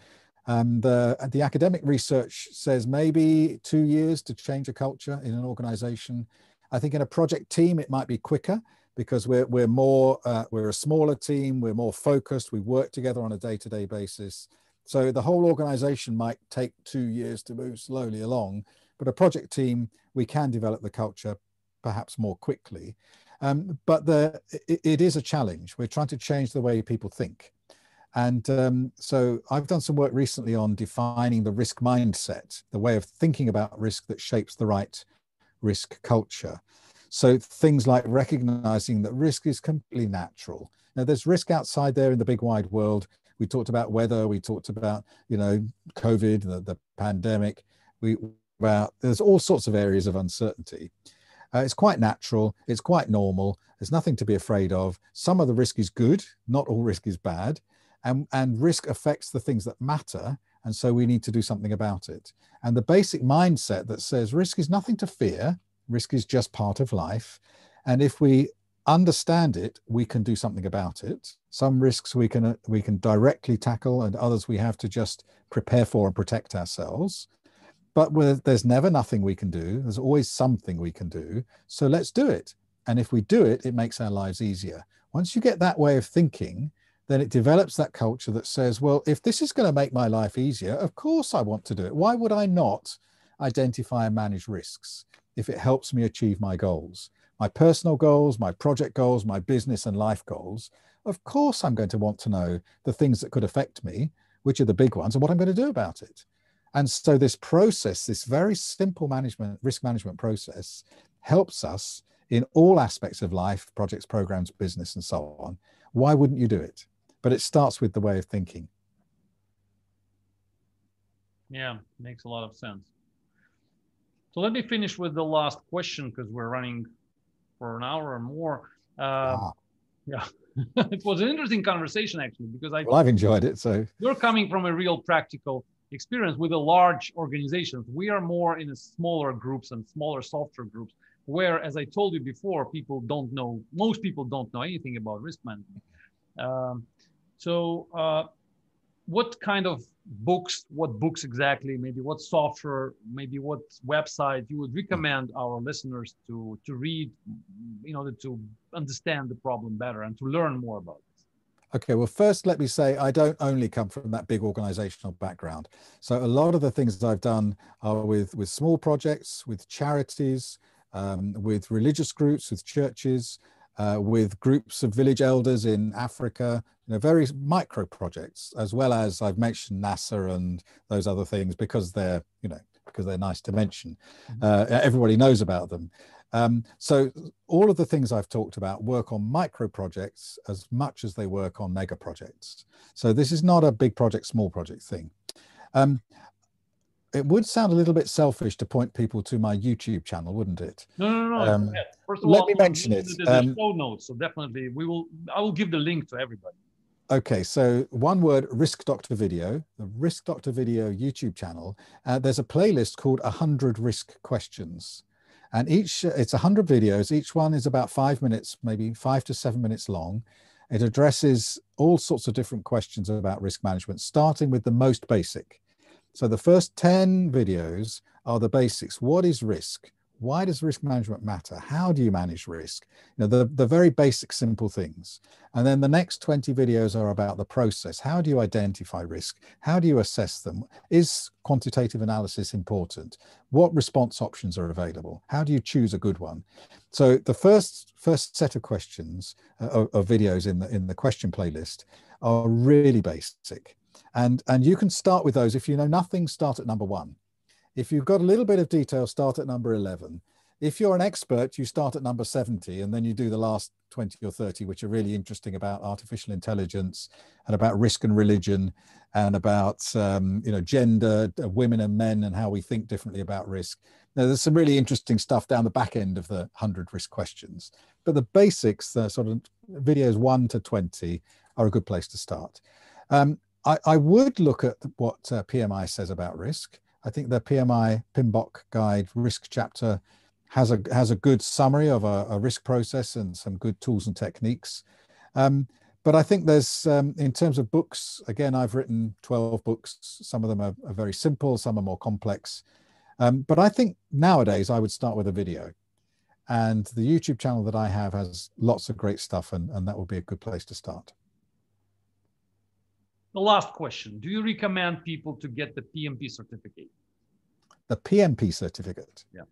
The academic research says maybe 2 years to change a culture in an organization. I think in a project team, it might be quicker because we're a smaller team, we're more focused, we work together on a day-to-day basis. So the whole organization might take 2 years to move slowly along, but a project team, we can develop the culture perhaps more quickly. But it is a challenge. We're trying to change the way people think. And so I've done some work recently on defining the risk mindset, the way of thinking about risk that shapes the right risk culture. So things like recognizing that risk is completely natural. Now, there's risk outside there in the big wide world. We talked about weather. We talked about, COVID, the pandemic. There's all sorts of areas of uncertainty. It's quite natural. It's quite normal. There's nothing to be afraid of. Some of the risk is good. Not all risk is bad. And risk affects the things that matter. And so we need to do something about it. And the basic mindset that says risk is nothing to fear. Risk is just part of life. And if we understand it, we can do something about it. Some risks we can directly tackle, and others we have to just prepare for and protect ourselves. But there's never nothing we can do. There's always something we can do. So let's do it. And if we do it, it makes our lives easier. Once you get that way of thinking, then it develops that culture that says, well, if this is going to make my life easier, of course I want to do it. Why would I not identify and manage risks if it helps me achieve my goals, my personal goals, my project goals, my business and life goals? Of course, I'm going to want to know the things that could affect me, which are the big ones, and what I'm going to do about it. And so this process, this very simple risk management process, helps us in all aspects of life, projects, programs, business, and so on. Why wouldn't you do it? But it starts with the way of thinking. Yeah, makes a lot of sense. So let me finish with the last question, because we're running for an hour or more. Yeah, it was an interesting conversation, actually, because I've enjoyed it. So you're coming from a real practical experience with a large organization. We are more in a smaller groups and smaller software groups, where, as I told you before, most people don't know anything about risk management. What kind of books, what books exactly, maybe what software, maybe what website you would recommend our listeners to read in order to understand the problem better and to learn more about it? Okay, well, first, let me say I don't only come from that big organizational background. So a lot of the things that I've done are with small projects, with charities, with religious groups, with churches, with groups of village elders in Africa, very micro projects, as well as I've mentioned NASA and those other things because they're nice to mention. Everybody knows about them. So all of the things I've talked about work on micro projects as much as they work on mega projects. So this is not a big project, small project thing. It would sound a little bit selfish to point people to my YouTube channel, wouldn't it? No. First of let all, me mention it. There's show notes, so definitely I will give the link to everybody. Okay, so one word, Risk Doctor Video, the Risk Doctor Video YouTube channel. There's a playlist called 100 Risk Questions. And it's 100 videos. Each one is about 5 minutes, maybe 5 to 7 minutes long. It addresses all sorts of different questions about risk management, starting with the most basic. So the first 10 videos are the basics. What is risk? Why does risk management matter? How do you manage risk? The very basic, simple things. And then the next 20 videos are about the process. How do you identify risk? How do you assess them? Is quantitative analysis important? What response options are available? How do you choose a good one? So the first set of questions of videos in the question playlist are really basic. And you can start with those. If you know nothing, start at number 1. If you've got a little bit of detail, start at number 11. If you're an expert, you start at number 70, and then you do the last 20 or 30, which are really interesting about artificial intelligence and about risk and religion and about gender, women and men, and how we think differently about risk. Now, there's some really interesting stuff down the back end of the 100 risk questions. But the basics, the sort of videos 1 to 20, are a good place to start. I would look at what PMI says about risk. I think the PMI PMBOK guide risk chapter has a good summary of a risk process and some good tools and techniques. But I think there's, in terms of books, again, I've written 12 books. Some of them are very simple, some are more complex. But I think nowadays I would start with a video. And the YouTube channel that I have has lots of great stuff, and that would be a good place to start. The last question, do you recommend people to get the PMP certificate? The PMP certificate? Yeah.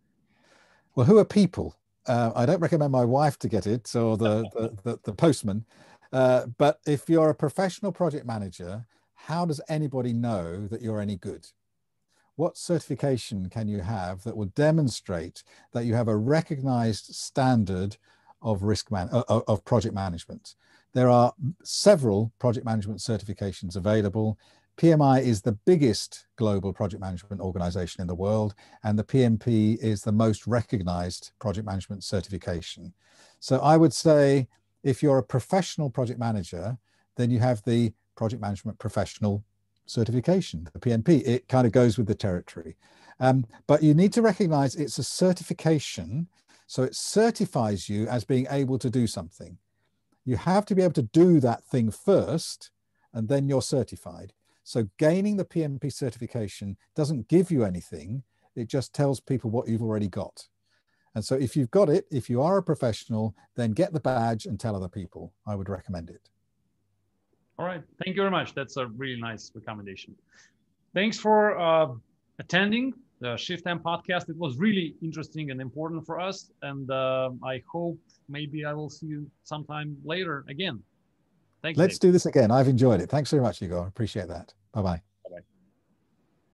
Well, who are people? I don't recommend my wife to get it or the postman. But if you're a professional project manager, how does anybody know that you're any good? what certification can you have that will demonstrate that you have a recognized standard of of project management? There are several project management certifications available. PMI is the biggest global project management organization in the world, and the PMP is the most recognized project management certification. So I would say if you're a professional project manager, then you have the project management professional certification, the PMP. It kind of goes with the territory. But you need to recognize it's a certification, so it certifies you as being able to do something. You have to be able to do that thing first, and then you're certified. So gaining the PMP certification doesn't give you anything. It just tells people what you've already got. And so if you've got it, if you are a professional, then get the badge and tell other people. I would recommend it. All right. Thank you very much. That's a really nice recommendation. Thanks for attending the Shift M podcast. It was really interesting and important for us. And I hope maybe I will see you sometime later again. Thanks. Let's do this again. I've enjoyed it. Thanks very much, Yegor. Appreciate that. Bye-bye.